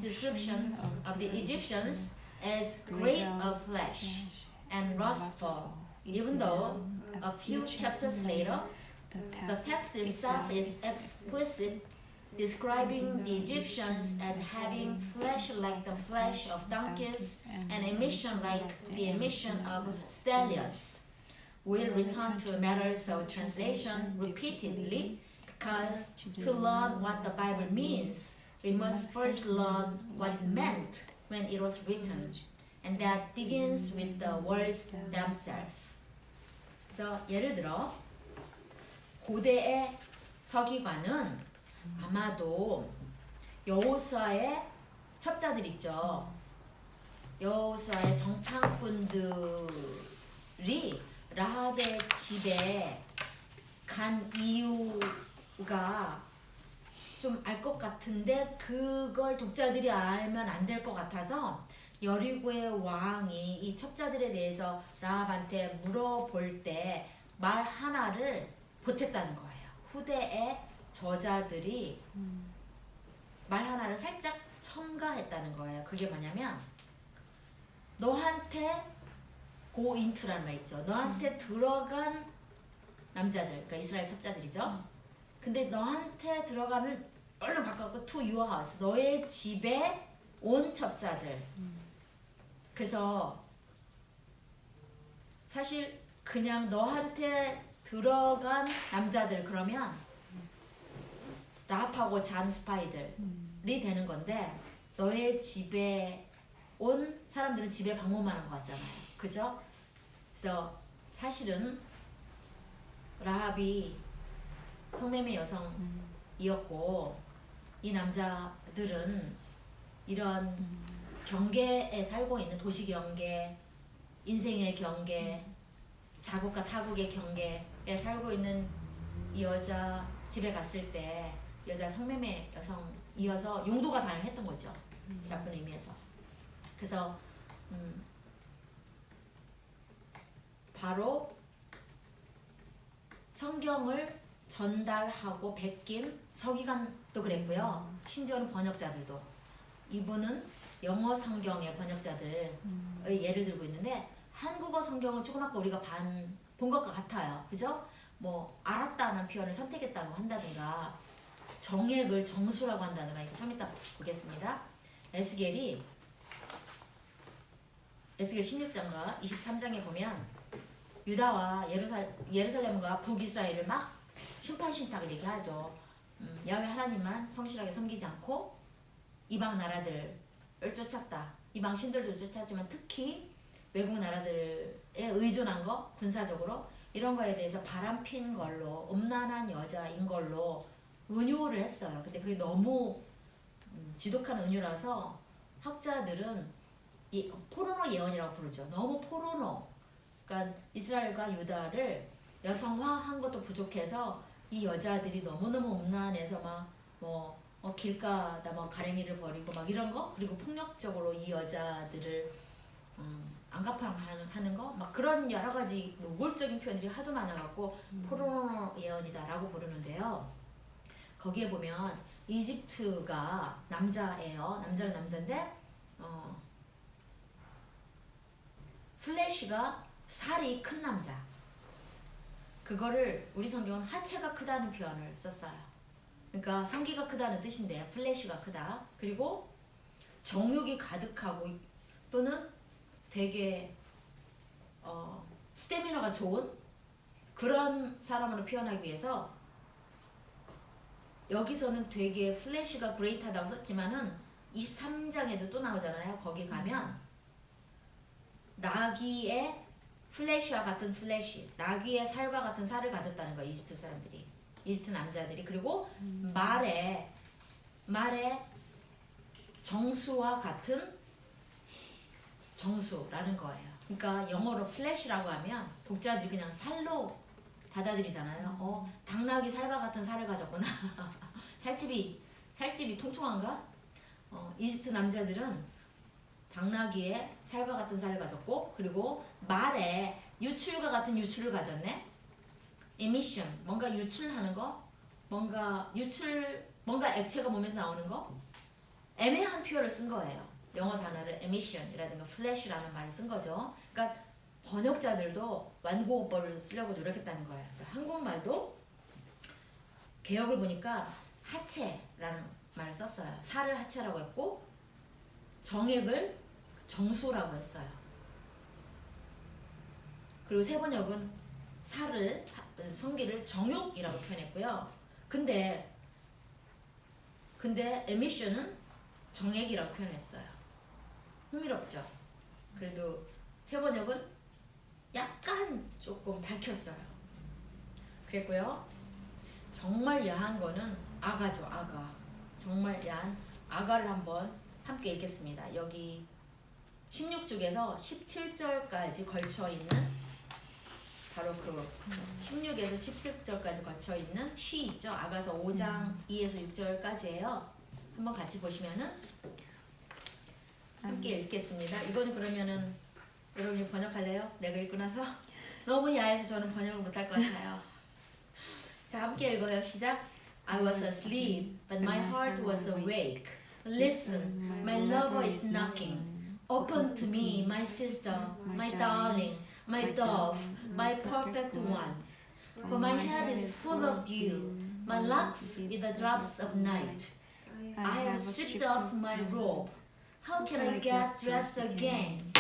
description of the Egyptians as great of flesh and lustful, even though a few chapters later, the text itself is explicit, describing the Egyptians as having flesh like the flesh of donkeys and emission like the emission of stallions. We'll return to matters of translation repeatedly because to learn what the Bible means, we must first learn what it meant when it was written. And that begins with the words themselves. 그래서 예를 들어 고대의 서기관은 아마도 여호수아의 첩자들 있죠. 여호수아의 정탐꾼들이 라합의 집에 간 이유가 좀 알 것 같은데 그걸 독자들이 알면 안 될 것 같아서 여리고의 왕이 이 첩자들에 대해서 라합한테 물어볼 때 말 하나를 보탰다는 거예요. 후대의 저자들이 말 하나를 살짝 첨가했다는 거예요. 그게 뭐냐면 너한테 go into라는 말 있죠. 너한테 들어간 남자들, 그러니까 이스라엘 첩자들이죠. 근데 너한테 들어가는 얼른 바꿔갖고 to your house, 너의 집에 온 첩자들. 그래서 사실 그냥 너한테 들어간 남자들 그러면 라합하고 잔 스파이들이 되는 건데 너의 집에 온 사람들은 집에 방문하는 것 같잖아요. 그죠? 그래서 사실은 라합이 성매매 여성이었고 이 남자들은 이런 경계에 살고 있는 도시 경계, 인생의 경계, 자국과 타국의 경계에 살고 있는 이 여자 집에 갔을 때 여자 성매매 여성이어서 용도가 다양했던 거죠. 나쁜 의미에서. 그래서 바로 성경을 전달하고 베낀 서기관도 그랬고요. 심지어는 번역자들도. 이분은 영어 성경의 번역자들의 예를 들고 있는데 한국어 성경은 조그맣게 우리가 본 것과 같아요. 그죠? 뭐 알았다는 표현을 선택했다고 한다든가 정액을 정수라고 한다든가 이거 좀 이따 보겠습니다. 에스겔 16장과 23장에 보면 유다와 예루살렘과 북이스라엘을 막 심판신탁을 얘기하죠. 야훼 하나님만 성실하게 섬기지 않고 이방 나라들을 쫓았다. 이방 신들도 쫓았지만 특히 외국 나라들에 의존한 거 군사적으로 이런 거에 대해서 바람핀 걸로 음란한 여자인 걸로 은유를 했어요. 근데 그게 너무 지독한 은유라서 학자들은 이 포르노 예언이라고 부르죠. 너무 포르노. 그러니까 이스라엘과 유다를 여성화한 것도 부족해서 이 여자들이 너무너무 음란해서 막 길가다 막 가랭이를 버리고 막 이런 거 그리고 폭력적으로 이 여자들을 안가팡하는 거 막 그런 여러 가지 노골적인 표현들이 하도 많아갖고 포르노 예언이다라고 부르는데요. 거기에 보면 이집트가 남자예요. 남자는 남자인데 플래시가 살이 큰 남자. 그거를 우리 성경은 하체가 크다는 표현을 썼어요. 그러니까 성기가 크다는 뜻인데 플래시가 크다. 그리고 정욕이 가득하고 또는 되게 스태미너가 좋은 그런 사람으로 표현하기 위해서 여기서는 되게 플래시가 그레이트하다고 썼지만은 23장에도 또 나오잖아요. 거기 가면 나귀의 플래시와 같은 플래시, 나귀의 살과 같은 살을 가졌다는 거예요. 이집트 사람들이, 이집트 남자들이. 그리고 말에 정수와 같은 정수라는 거예요. 그러니까 영어로 flesh라고 하면 독자들이 그냥 살로 받아들이잖아요. 당나귀 살과 같은 살을 가졌구나. 살집이 통통한가? 이집트 남자들은 당나귀의 살과 같은 살을 가졌고, 그리고 말에 유출과 같은 유출을 가졌네. emission, 뭔가 유출하는 거, 뭔가 액체가 몸에서 나오는 거, 애매한 표현을 쓴 거예요. 영어 단어를 emission이라든가 flash라는 말을 쓴 거죠. 그러니까 번역자들도 완고어법을 쓰려고 노력했다는 거예요. 그래서 한국말도 개역을 보니까 하체라는 말을 썼어요. 살을 하체라고 했고 정액을 정수라고 했어요. 그리고 세번역은 살을 성기를 정욕이라고 표현했고요. 근데 emission은 정액이라고 표현했어요. 흥미롭죠? 그래도 세번역은 약간 조금 밝혔어요. 그랬고요. 정말 야한 거는 아가죠, 아가. 정말 야한 아가를 한번 함께 읽겠습니다. 여기 16쪽에서 17절까지 걸쳐 있는 바로 그 16에서 17절까지 걸쳐 있는 시 있죠. 아가서 5장 2에서 6절까지예요. 한번 같이 보시면은 함께 읽겠습니다. 이거는 그러면은 여러분이 번역할래요? 내가 읽고 나서 너무 야해서 저는 번역을 못할 것 같아요. 자, 함께 읽어요. 시작. I was asleep, but my heart was awake. Listen, my lover is knocking. Open to me, my sister, my darling, my dove, my perfect one. For my head is full of dew, my locks with the drops of night. I have stripped off my robe. How can I get dressed again?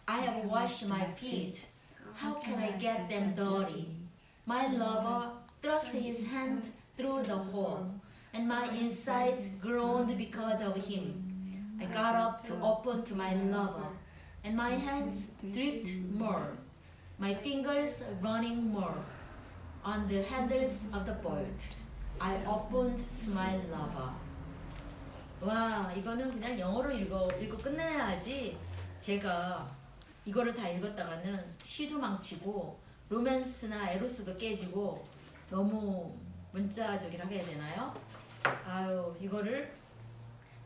I have washed my feet. How can I get them dirty? My lover thrust his hand through the hole, and my insides groaned because of him. I got up to open to my lover, and my hands dripped more, my fingers running more on the handles of the bolt. I opened to my lover. 와, 이거는 그냥 영어로 읽고 끝내야지. 제가 이거를 다 읽었다가는 시도 망치고 로맨스나 에로스도 깨지고 너무 문자적이라고 해야 되나요? 아유, 이거를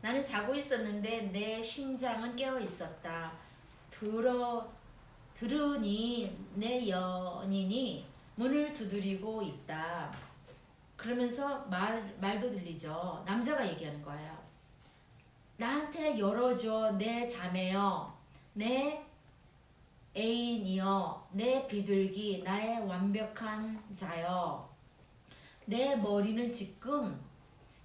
나는 자고 있었는데 내 심장은 깨어 있었다. 들으니 내 연인이 문을 두드리고 있다. 그러면서 말도 들리죠. 남자가 얘기하는 거예요. 나한테 열어줘, 내 자매여, 내 애인이여, 내 비둘기, 나의 완벽한 자여. 내 머리는 지금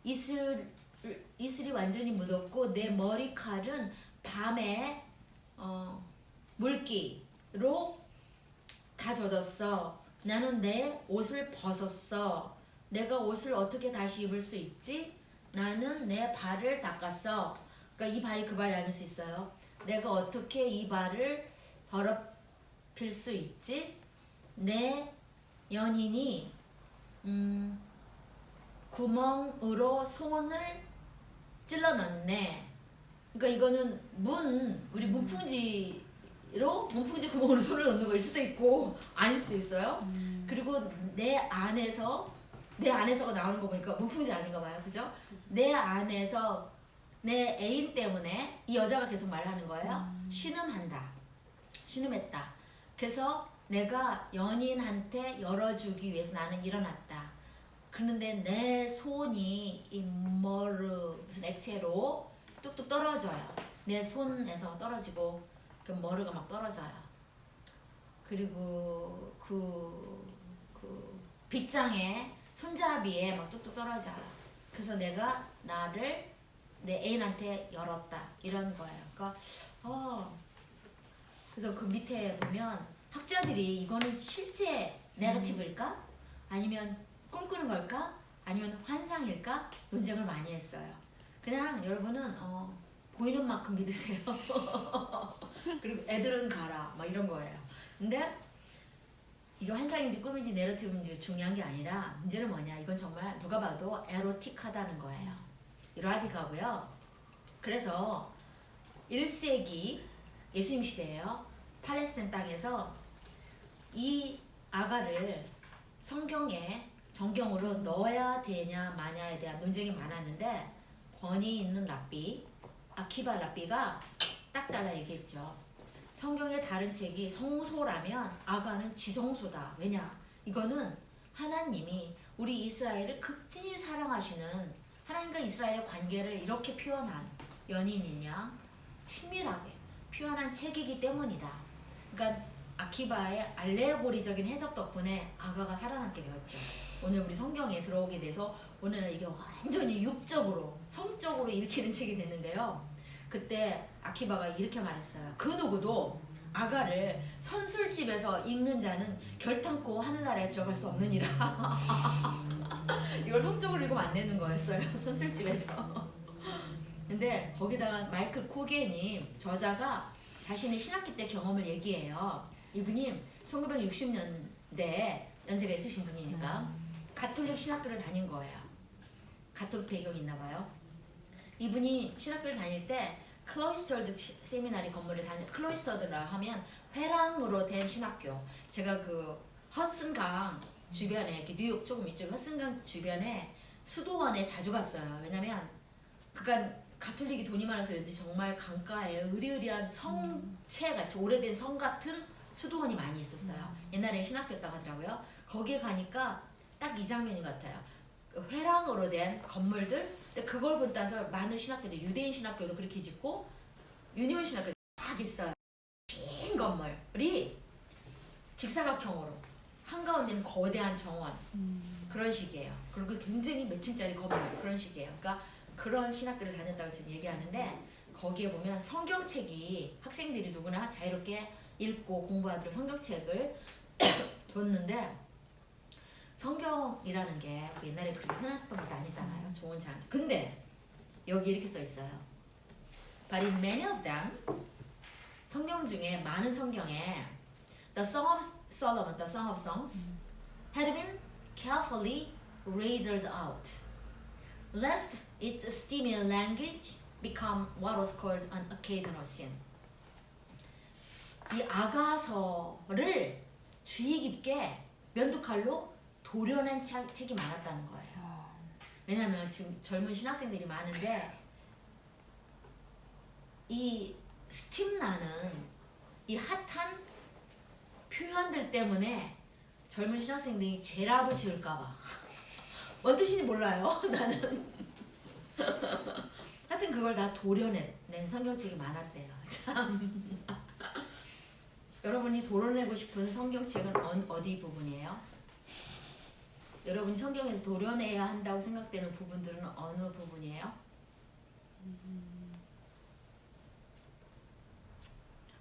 이슬이 완전히 묻었고 내 머리칼은 밤에 물기로 다 젖었어. 나는 내 옷을 벗었어. 내가 옷을 어떻게 다시 입을 수 있지? 나는 내 발을 닦았어. 그러니까 이 발이 그 발이 아닐 수 있어요. 내가 어떻게 이 발을 더럽힐 수 있지? 내 연인이 구멍으로 손을 찔러 넣네. 그러니까 이거는 우리 문풍지 구멍으로 손을 넣는 거일 수도 있고 아닐 수도 있어요. 그리고 내 안에서가 나오는 거 보니까 문풍지 아닌가 봐요. 그죠? 내 안에서 내 애인 때문에 이 여자가 계속 말하는 거예요. 신음했다. 그래서 내가 연인한테 열어주기 위해서 나는 일어났다. 그런데 내 손이 이 무슨 액체로 뚝뚝 떨어져요. 내 손에서 떨어지고 그 머리가 막 떨어져요. 그리고 그 빗장에 손잡이에 막 뚝뚝 떨어져요. 그래서 내가 내 애인한테 열었다. 이런 거예요. 그러니까 그래서 그 밑에 보면 학자들이 이거는 실제 내러티브일까? 아니면 꿈꾸는 걸까? 아니면 환상일까? 논쟁을 많이 했어요. 그냥 여러분은 보이는 만큼 믿으세요. 그리고 애들은 가라. 막 이런 거예요. 근데 이게 환상인지 꿈인지 내러티브인지 중요한 게 아니라 문제는 뭐냐? 이건 정말 누가 봐도 에로틱하다는 거예요. 이라디카고요. 그래서 1세기 예수님 시대예요. 팔레스타인 땅에서 이 아가를 성경에 정경으로 넣어야 되냐 마냐에 대한 논쟁이 많았는데 권위 있는 랍비 아키바 랍비가 딱 잘라 얘기했죠. 성경의 다른 책이 성소라면 아가는 지성소다. 왜냐? 이거는 하나님이 우리 이스라엘을 극진히 사랑하시는 하나님과 이스라엘의 관계를 이렇게 표현한 연인이냐 친밀하게 표현한 책이기 때문이다. 그러니까 아키바의 알레고리적인 해석 덕분에 아가가 살아남게 되었죠. 오늘 우리 성경에 들어오게 돼서 오늘은 이게 완전히 육적으로 성적으로 읽히는 책이 됐는데요. 그때 아키바가 이렇게 말했어요. 그 누구도 아가를 선술집에서 읽는 자는 결탄코 하늘나라에 들어갈 수 없느니라. 이걸 성적으로 읽으면 안 되는 거였어요. 선술집에서. 근데 거기다가 마이클 코게님 저자가 자신의 신학기 때 경험을 얘기해요. 이분이 1960년대 연세가 있으신 분이니까 가톨릭 신학교를 다닌 거예요. 가톨릭 배경이 있나 봐요. 이분이 신학교를 다닐 때 클로이스터드 세미나리 건물을 클로이스터드라 하면 회랑으로 된 신학교. 제가 그 허슨강 주변에 이렇게 뉴욕 조금 이쪽 허슨강 주변에 수도원에 자주 갔어요. 왜냐면 그간 가톨릭이 돈이 많아서 그런지 정말 강가에 으리으리한 성체 같이 오래된 성 같은 수도원이 많이 있었어요. 옛날에 신학교였다고 하더라고요. 거기에 가니까 딱 이 장면인 것 같아요. 회랑으로 된 건물들. 근데 그걸 본따서 많은 신학교들, 유대인 신학교도 그렇게 짓고 유니온 신학교도 딱 있어요. 긴 건물이 직사각형으로 한가운데는 거대한 정원 그런 식이에요. 그리고 굉장히 몇 층짜리 건물 그런 식이에요. 그러니까 그런 신학교를 다녔다고 지금 얘기하는데 거기에 보면 성경책이 학생들이 누구나 자유롭게 읽고 공부하도록 성경책을 줬는데 성경이라는 게 옛날에 그렇게 흔했던 것도 아니잖아요. 좋은 장. 근데 여기 이렇게 써 있어요. But in many of them 성경 중에 많은 성경에 The Song of Solomon, The Song of Songs had been carefully razed out, lest its steamy language become what was called an occasional sin. 이 아가서를 주의 깊게 면도칼로 도려낸 책이 많았다는 거예요. 왜냐면 지금 젊은 신학생들이 많은데 이 스팀 나는 이 핫한 표현들 때문에 젊은 신학생들이 죄라도 지을까봐 뭔 뜻인지 몰라요. 나는 하여튼 그걸 다 도려낸 성경책이 많았대요. 참 여러분이 도려내고 싶은 성경책은 어디 부분이에요? 여러분이 성경에서 도려내야 한다고 생각되는 부분들은 어느 부분이에요?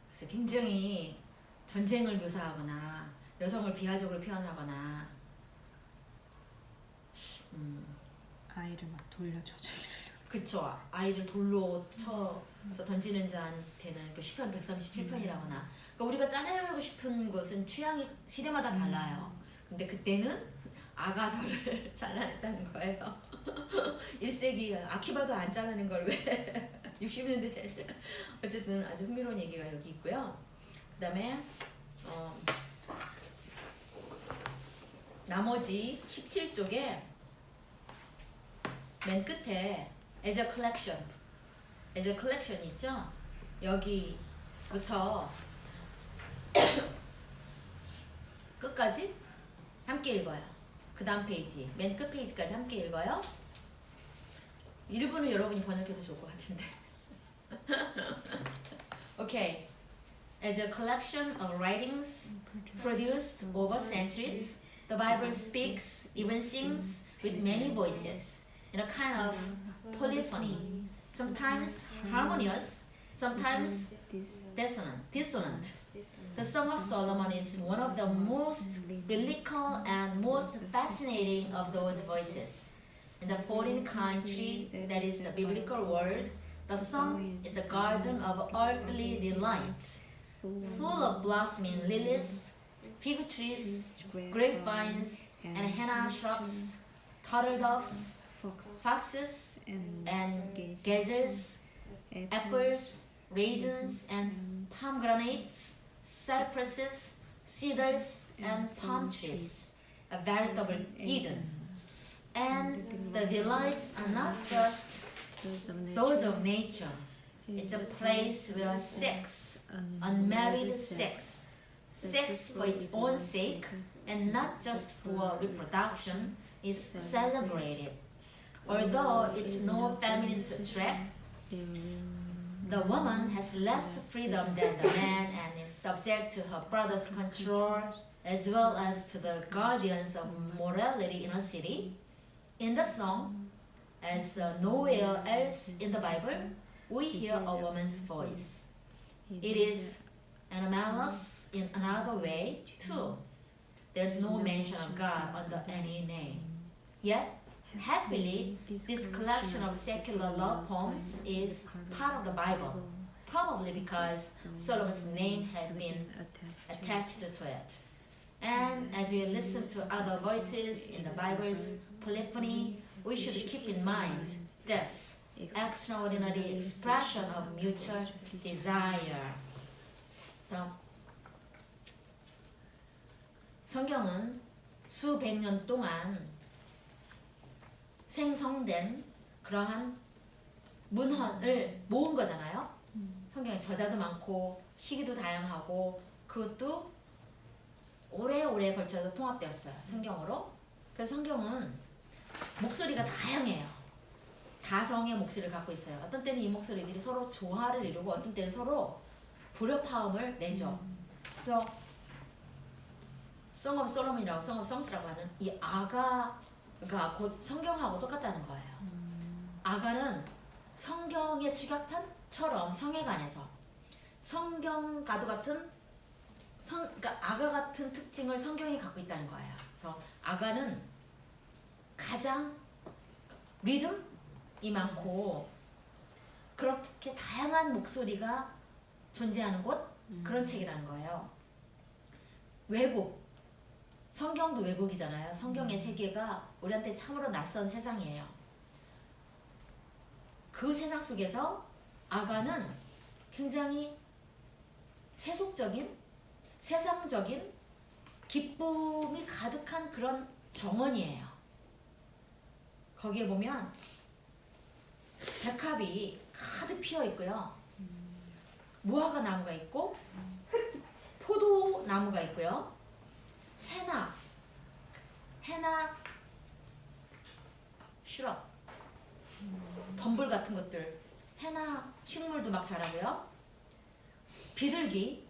그래서 굉장히 전쟁을 묘사하거나 여성을 비하적으로 표현하거나 아이를 막 돌려줘줘. 그쵸. 아이를 돌로 쳐서 던지는 자한테는 그 시편 137편이라거나 그러니까 우리가 짜내고 싶은 것은 취향이 시대마다 달라요. 근데 그때는 아가서를 잘라냈다는 거예요. 1세기 아키바도 안 잘라낸 걸 왜 60년대 어쨌든 아주 흥미로운 얘기가 여기 있고요. 그 다음에 나머지 17쪽에 맨 끝에 as a collection 있죠? 여기부터 끝까지 함께 읽어요. 그 다음 페이지, 맨 끝 페이지까지 함께 읽어요. 일부는 여러분이 번역해도 좋을 것 같은데. Okay. As a collection of writings produced over centuries, the Bible speaks, even sings with many voices in a kind of polyphony, sometimes harmonious, sometimes dissonant. The Song of Solomon is one of the most biblical and most fascinating of those voices. In the foreign country that is the biblical world, the song is a garden of earthly delights, full of blossoming lilies, fig trees, grapevines, and henna shrubs, turtle doves, foxes, and gazelles, apples, raisins, and pomegranates, cypresses, cedars, and palm trees, a veritable Eden. And the delights are not just those of nature. It's a place where sex, unmarried sex, sex for its own sake, and not just for reproduction, is celebrated. Although it's no feminist track, the woman has less freedom than the man and is subject to her brother's control as well as to the guardians of morality in a city. In the song, as nowhere else in the Bible, we hear a woman's voice. It is anomalous in another way too. There's no mention of God under any name. Yet, happily, this collection of secular love poems is part of the Bible, probably because Solomon's name had been attached to it. And as we listen to other voices in the Bible's polyphony, we should keep in mind this extraordinary expression of mutual desire. So, 성경은 수백 년 동안 생성된 그러한 문헌을 모은 거잖아요. 성경에 저자도 많고 시기도 다양하고 그것도 오래오래 걸쳐서 통합되었어요. 성경으로. 그래서 성경은 목소리가 다양해요. 다성의 목소리를 갖고 있어요. 어떤 때는 이 목소리들이 서로 조화를 이루고 어떤 때는 서로 불협화음을 내죠. 그래서 Song of Solomon이라고 Song of Songs라고 하는 이 아가가 곧 성경하고 똑같다는 거예요. 아가는 성경의 축약판처럼 성애관에서 성경과도 같은 그러니까 아가 같은 특징을 성경이 갖고 있다는 거예요. 그래서 아가는 가장 리듬이 많고 그렇게 다양한 목소리가 존재하는 곳 그런 책이라는 거예요. 외국 성경도 외국이잖아요. 성경의 세계가 우리한테 참으로 낯선 세상이에요. 그 세상 속에서 아가는 굉장히 세속적인 세상적인 기쁨이 가득한 그런 정원이에요. 거기에 보면 백합이 가득 피어 있고요. 무화과 나무가 있고 포도 나무가 있고요. 해나 슈럽 덤불 같은 것들 해나 식물도 막 자라고요. 비둘기,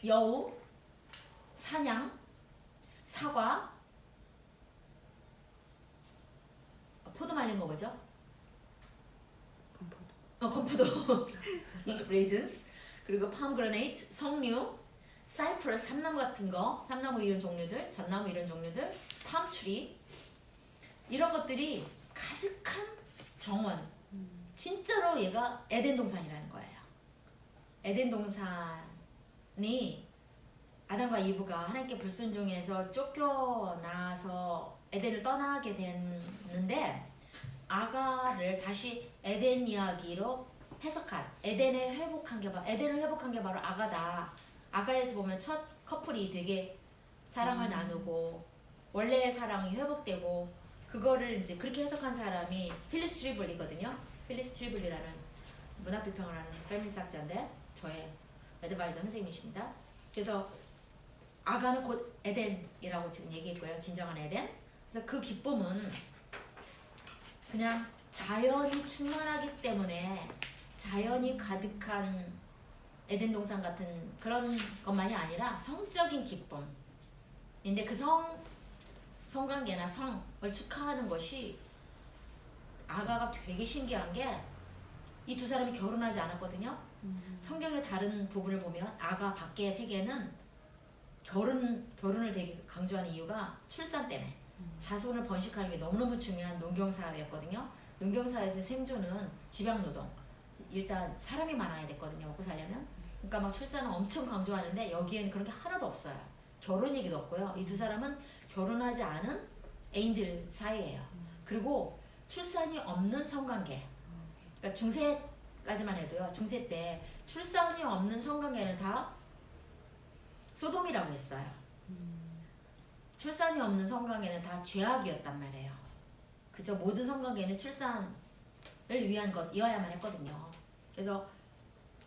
여우, 사냥, 사과, 포도 말린 거 뭐죠? 건포도. raisins. 그리고 pomegranate, 석류, cypress, 삼나무 같은 거, 삼나무 이런 종류들, 잣나무 이런 종류들, palm tree 이런 것들이 가득한 정원. 진짜로 얘가 에덴 동산이라는 거예요. 에덴 동산이 아담과 이브가 하나님께 불순종해서 쫓겨나서 에덴을 떠나게 됐는데 아가를 다시 에덴 이야기로 해석한 에덴을 회복한 게 바로 아가다. 아가에서 보면 첫 커플이 되게 사랑을 나누고 원래의 사랑이 회복되고 그거를 이제 그렇게 해석한 사람이 필리스 트리블이거든요. 필리스 트리블이라는 문학 비평을 하는 페미니스트 학자인데 저의 애드바이저 선생님이십니다. 그래서 아가는 곧 에덴이라고 지금 얘기했고요. 진정한 에덴. 그래서 그 기쁨은 그냥 자연이 충만하기 때문에 자연이 가득한 에덴 동산 같은 그런 것만이 아니라 성적인 기쁨인데 그 성관계나 성을 축하하는 것이 아가가 되게 신기한 게 이 두 사람이 결혼하지 않았거든요. 성경의 다른 부분을 보면 아가 밖의 세계는 결혼을 되게 강조하는 이유가 출산 때문에 자손을 번식하는 게 너무너무 중요한 농경사회였거든요. 농경사회에서 생존은 집약노동 일단 사람이 많아야 됐거든요. 먹고 살려면. 그러니까 막 출산을 엄청 강조하는데 여기에는 그런 게 하나도 없어요. 결혼 얘기도 없고요. 이 두 사람은 결혼하지 않은 애인들 사이예요. 그리고 출산이 없는 성관계. 그러니까 중세 중세까지만 해도요. 중세 때 출산이 없는 성관계는 다 소돔이라고 했어요. 출산이 없는 성관계는 다 죄악이었단 말이에요. 그죠? 모든 성관계는 출산을 위한 것이어야만 했거든요. 그래서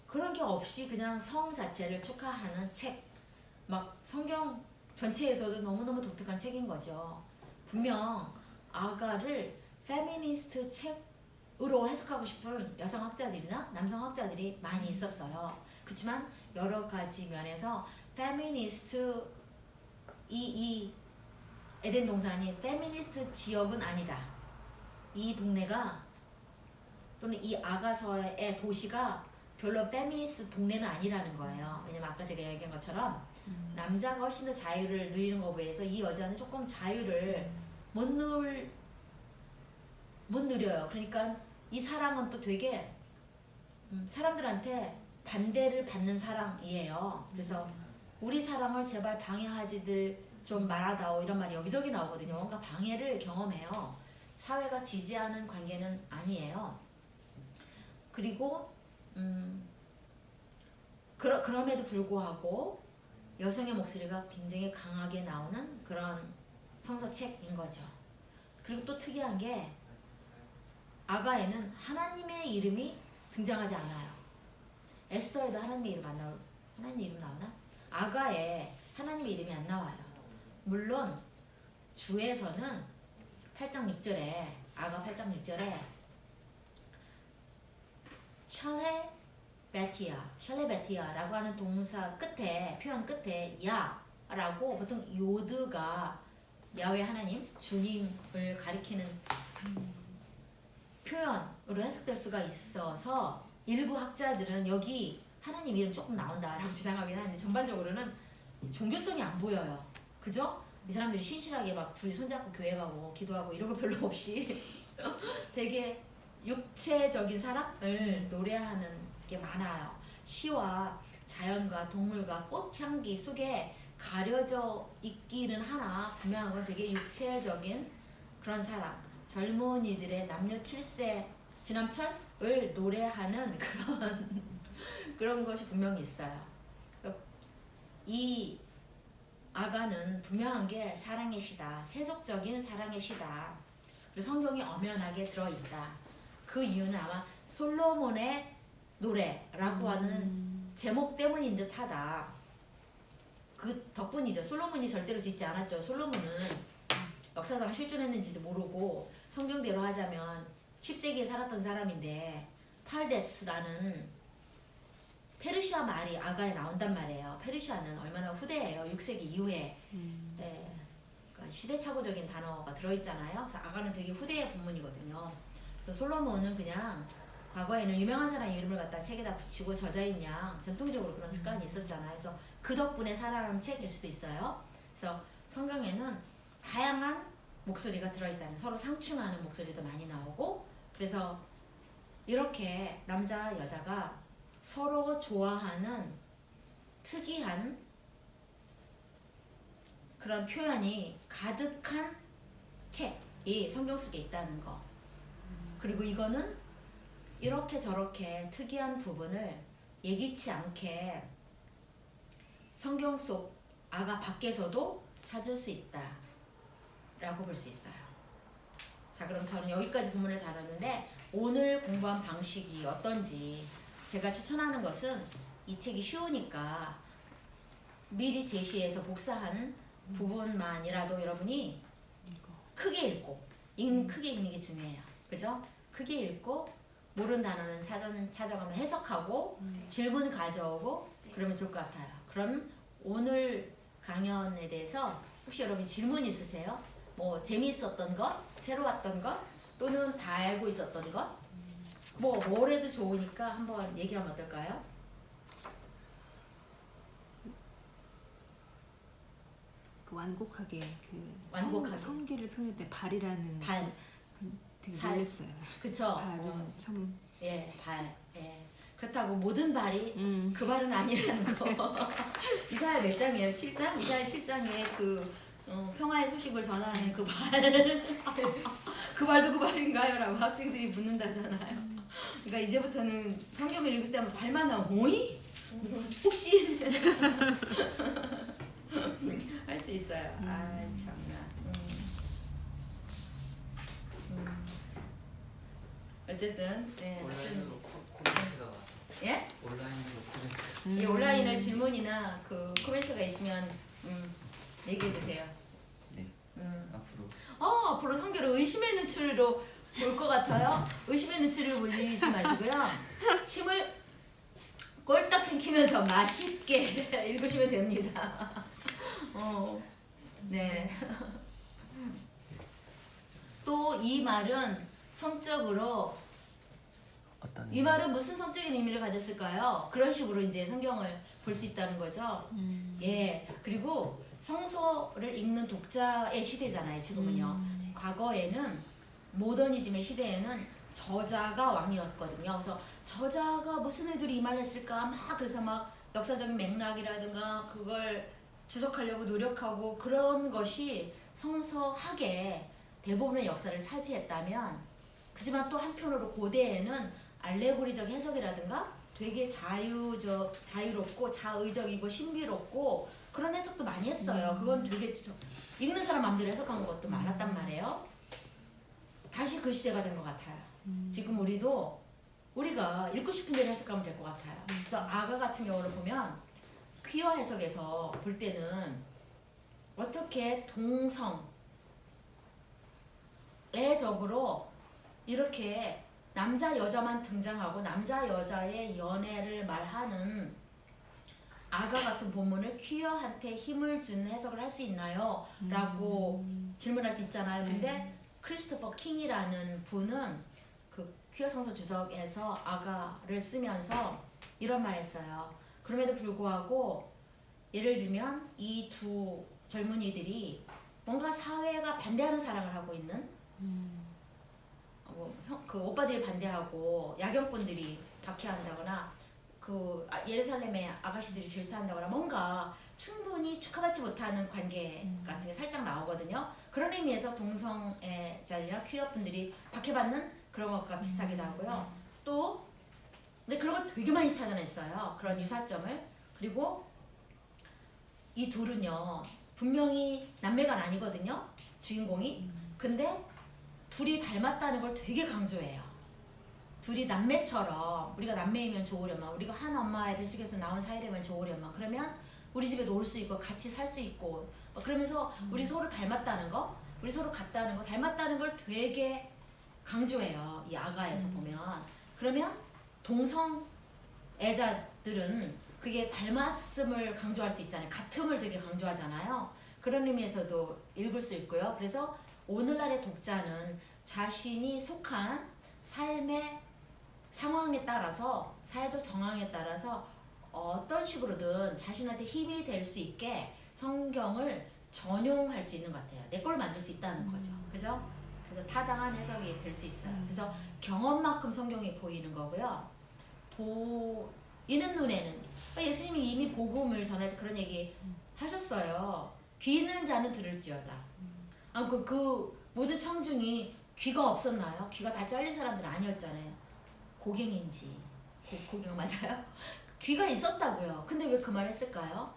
그런 게 없이 그냥 성 자체를 축하하는 책, 막 성경 전체에서도 너무너무 독특한 책인 거죠. 분명 아가를 페미니스트 책으로 해석하고 싶은 여성학자들이나 남성학자들이 많이 있었어요. 그렇지만 여러 가지 면에서 페미니스트 이 에덴 동산이 페미니스트 지역은 아니다. 이 동네가 또는 이 아가서의 도시가 별로 페미니스트 동네는 아니라는 거예요. 왜냐면 아까 제가 얘기한 것처럼 남자가 훨씬 더 자유를 누리는 것에 비해서 이 여자는 조금 자유를 못 누려요. 그러니까 이 사랑은 또 되게 사람들한테 반대를 받는 사랑이에요. 그래서 우리 사랑을 제발 방해하지들 좀 말아다오 이런 말이 여기저기 나오거든요. 뭔가 방해를 경험해요. 사회가 지지하는 관계는 아니에요. 그리고 그럼에도 불구하고 여성의 목소리가 굉장히 강하게 나오는 그런 성서책인 거죠. 그리고 또 특이한 게 아가에는 하나님의 이름이 등장하지 않아요. 에스더에도 하나님의 이름 안 나오나? 하나님의 이름 나오나? 아가에 하나님의 이름이 안 나와요. 물론 주에서는 8장 6절에 아가 8장 6절에 샬레베티아라고 하는 동사 끝에 표현 끝에 야라고 보통 요드가 야훼 하나님 주님을 가리키는 표현으로 해석될 수가 있어서 일부 학자들은 여기 하나님 이름 조금 나온다라고 주장하긴 하는데 전반적으로는 종교성이 안 보여요. 그죠? 이 사람들이 신실하게 막 둘이 손잡고 교회 가고 기도하고 이런 거 별로 없이 되게 육체적인 사랑을 노래하는 게 많아요. 시와 자연과 동물과 꽃향기 속에 가려져 있기는 하나 분명한 건 되게 육체적인 그런 사랑, 젊은이들의 남녀 7세 지남철을 노래하는 그런 것이 분명히 있어요. 이 아가는 분명한 게 사랑의 시다, 세속적인 사랑의 시다. 그리고 성경이 엄연하게 들어있다. 그 이유는 아마 솔로몬의 노래라고 하는 제목 때문인 듯하다. 그 덕분이죠. 솔로몬이 절대로 짓지 않았죠. 솔로몬은 역사상 실존했는지도 모르고 성경대로 하자면 10세기에 살았던 사람인데 팔데스라는 페르시아 말이 아가에 나온단 말이에요. 페르시아는 얼마나 후대예요. 6세기 이후에 네, 그러니까 시대착오적인 단어가 들어있잖아요. 그래서 아가는 되게 후대의 본문이거든요. 그래서 솔로몬은 그냥 과거에는 유명한 사람 이름을 갖다 책에다 붙이고 저자인 양 전통적으로 그런 습관이 있었잖아요. 그래서 그 덕분에 살아남은 책일 수도 있어요. 그래서 성경에는 다양한 목소리가 들어있다는, 서로 상충하는 목소리도 많이 나오고, 그래서 이렇게 남자 여자가 서로 좋아하는 특이한 그런 표현이 가득한 책이 성경 속에 있다는 거. 그리고 이거는 이렇게 저렇게 특이한 부분을 예기치 않게 성경 속 아가 밖에서도 찾을 수 있다 라고 볼 수 있어요. 자, 그럼 저는 여기까지 본문을 다뤘는데 오늘 공부한 방식이 어떤지 제가 추천하는 것은 이 책이 쉬우니까 미리 제시해서 복사한 부분만이라도 여러분이 크게 읽고 크게 읽는 게 중요해요. 그죠? 크게 읽고 모르는 단어는 사전 찾아가면 해석하고 질문 가져오고 그러면 좋을 것 같아요. 그럼 오늘 강연에 대해서 혹시 여러분 질문 있으세요? 뭐 재미있었던 것, 새로 왔던 것, 또는 다 알고 있었던 것, 뭐래도 좋으니까 한번 얘기하면 어떨까요? 그 완곡하게 완곡하게. 성기를 표현할 때 발이라는 발, 되게 살. 놀랐어요. 그쵸? 발은 참 예, 발. 예. 그렇다고 모든 발이 그 발은 아니라는 거. 이사야 몇 장이에요? 7장? 이사야 7장에 평화의 소식을 전하는 그 발. 그 발도 그 발인가요? 라고 학생들이 묻는다잖아요. 그러니까 이제부터는 성경을 읽을 때만 발만 나오면 오이? 혹시? 할 수 있어요. 아 참나. 어쨌든 네. 온라인으로 코멘트가 와서. 예? 온라인으로 코멘트. 이 온라인에 질문이나 그 코멘트가 있으면 얘기해 주세요. 네. 앞으로. 앞으로 성경을 의심의 눈초리로 볼 것 같아요. 의심의 눈초리로 보지 마시고요. 침을 꼴딱 삼키면서 맛있게 읽으시면 됩니다. 네. 또 이 말은 성적으로 이 말은 무슨 성적인 의미를 가졌을까요? 그런 식으로 이제 성경을 볼 수 있다는 거죠. 예. 그리고 성서를 읽는 독자의 시대잖아요. 지금은요. 과거에는 모더니즘의 시대에는 저자가 왕이었거든요. 그래서 저자가 무슨 의도로 이 말을 했을까 막 그래서 막 역사적인 맥락이라든가 그걸 주석하려고 노력하고 그런 것이 성서학의 대부분의 역사를 차지했다면 그렇지만 또 한편으로 고대에는 알레고리적 해석이라든가 되게 자유롭고 자의적이고 신비롭고 그런 해석도 많이 했어요. 그건 되게 읽는 사람 마음대로 해석한 것도 많았단 말이에요. 다시 그 시대가 된 것 같아요. 지금 우리가 읽고 싶은 대로 해석하면 될 것 같아요. 그래서 아가 같은 경우를 보면 퀴어 해석에서 볼 때는 어떻게 동성애적으로 이렇게 남자 여자만 등장하고 남자 여자의 연애를 말하는 아가 같은 본문을 퀴어한테 힘을 주는 해석을 할 수 있나요? 라고 질문할 수 있잖아요. 근데 크리스토퍼 킹이라는 분은 그 퀴어 성서 주석에서 아가를 쓰면서 이런 말 했어요. 그럼에도 불구하고 예를 들면 이 두 젊은이들이 뭔가 사회가 반대하는 사랑을 하고 있는 그 오빠들이 반대하고 야경꾼들이 박해한다거나 그 예루살렘의 아가씨들이 질투한다거나 뭔가 충분히 축하받지 못하는 관계 같은 게 살짝 나오거든요. 그런 의미에서 동성애자들이나 퀴어분들이 박해받는 그런 것과 비슷하기도 하고요. 또 근데 그런 걸 되게 많이 찾아냈어요. 그런 유사점을. 그리고 이 둘은요 분명히 남매가 아니거든요. 주인공이. 근데 둘이 닮았다는 걸 되게 강조해요. 둘이 남매처럼 우리가 남매이면 좋으려면 우리가 한 엄마의 뱃속에서 나온 사이라면 좋으려면 그러면 우리 집에 놀 수 있고 같이 살 수 있고 그러면서 우리 서로 닮았다는 거 우리 서로 같다는 거 닮았다는 걸 되게 강조해요. 이 아가에서 보면. 그러면 동성애자들은 그게 닮았음을 강조할 수 있잖아요. 같음을 되게 강조하잖아요. 그런 의미에서도 읽을 수 있고요. 그래서 오늘날의 독자는 자신이 속한 삶의 상황에 따라서 사회적 정황에 따라서 어떤 식으로든 자신한테 힘이 될 수 있게 성경을 전용할 수 있는 것 같아요. 내 걸로 만들 수 있다는 거죠. 그죠? 그래서 타당한 해석이 될 수 있어요. 그래서 경험만큼 성경이 보이는 거고요. 보이는 눈에는 예수님이 이미 복음을 전할 때 그런 얘기 하셨어요. 귀 있는 자는 들을지어다. 그 모든 청중이 귀가 없었나요? 귀가 다 잘린 사람들은 아니었잖아요. 고갱인지 고갱 맞아요? 귀가 있었다고요. 근데 왜 그 말 했을까요?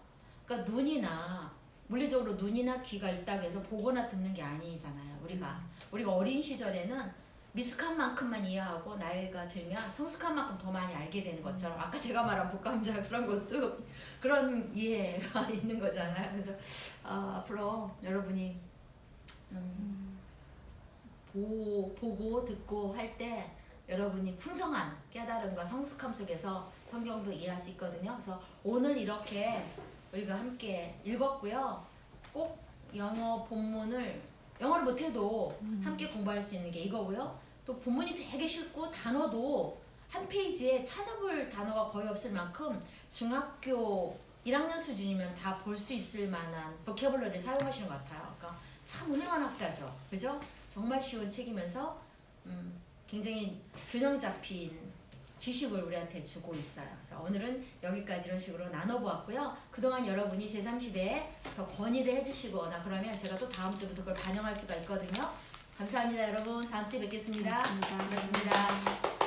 그러니까 물리적으로 눈이나 귀가 있다고 해서 보거나 듣는 게 아니잖아요. 우리가 어린 시절에는 미숙한 만큼만 이해하고 나이가 들면 성숙한 만큼 더 많이 알게 되는 것처럼 아까 제가 말한 복감자 그런 것도 그런 이해가 있는 거잖아요. 그래서 앞으로 여러분이 보고 듣고 할 때 여러분이 풍성한 깨달음과 성숙함 속에서 성경도 이해할 수 있거든요. 그래서 오늘 이렇게 우리가 함께 읽었고요. 꼭 영어 본문을 영어를 못해도 함께 공부할 수 있는 게 이거고요. 또 본문이 되게 쉽고 단어도 한 페이지에 찾아볼 단어가 거의 없을 만큼 중학교 1학년 수준이면 다 볼 수 있을 만한 보캐블러리를 사용하시는 것 같아요. 그러니까 참 훌륭한 학자죠. 그죠? 정말 쉬운 책이면서 굉장히 균형 잡힌 지식을 우리한테 주고 있어요. 그래서 오늘은 여기까지 이런 식으로 나눠보았고요. 그동안 여러분이 제3시대에 더 건의를 해주시거나 그러면 제가 또 다음 주부터 그걸 반영할 수가 있거든요. 감사합니다, 여러분. 다음 주에 뵙겠습니다. 고맙습니다. 고맙습니다.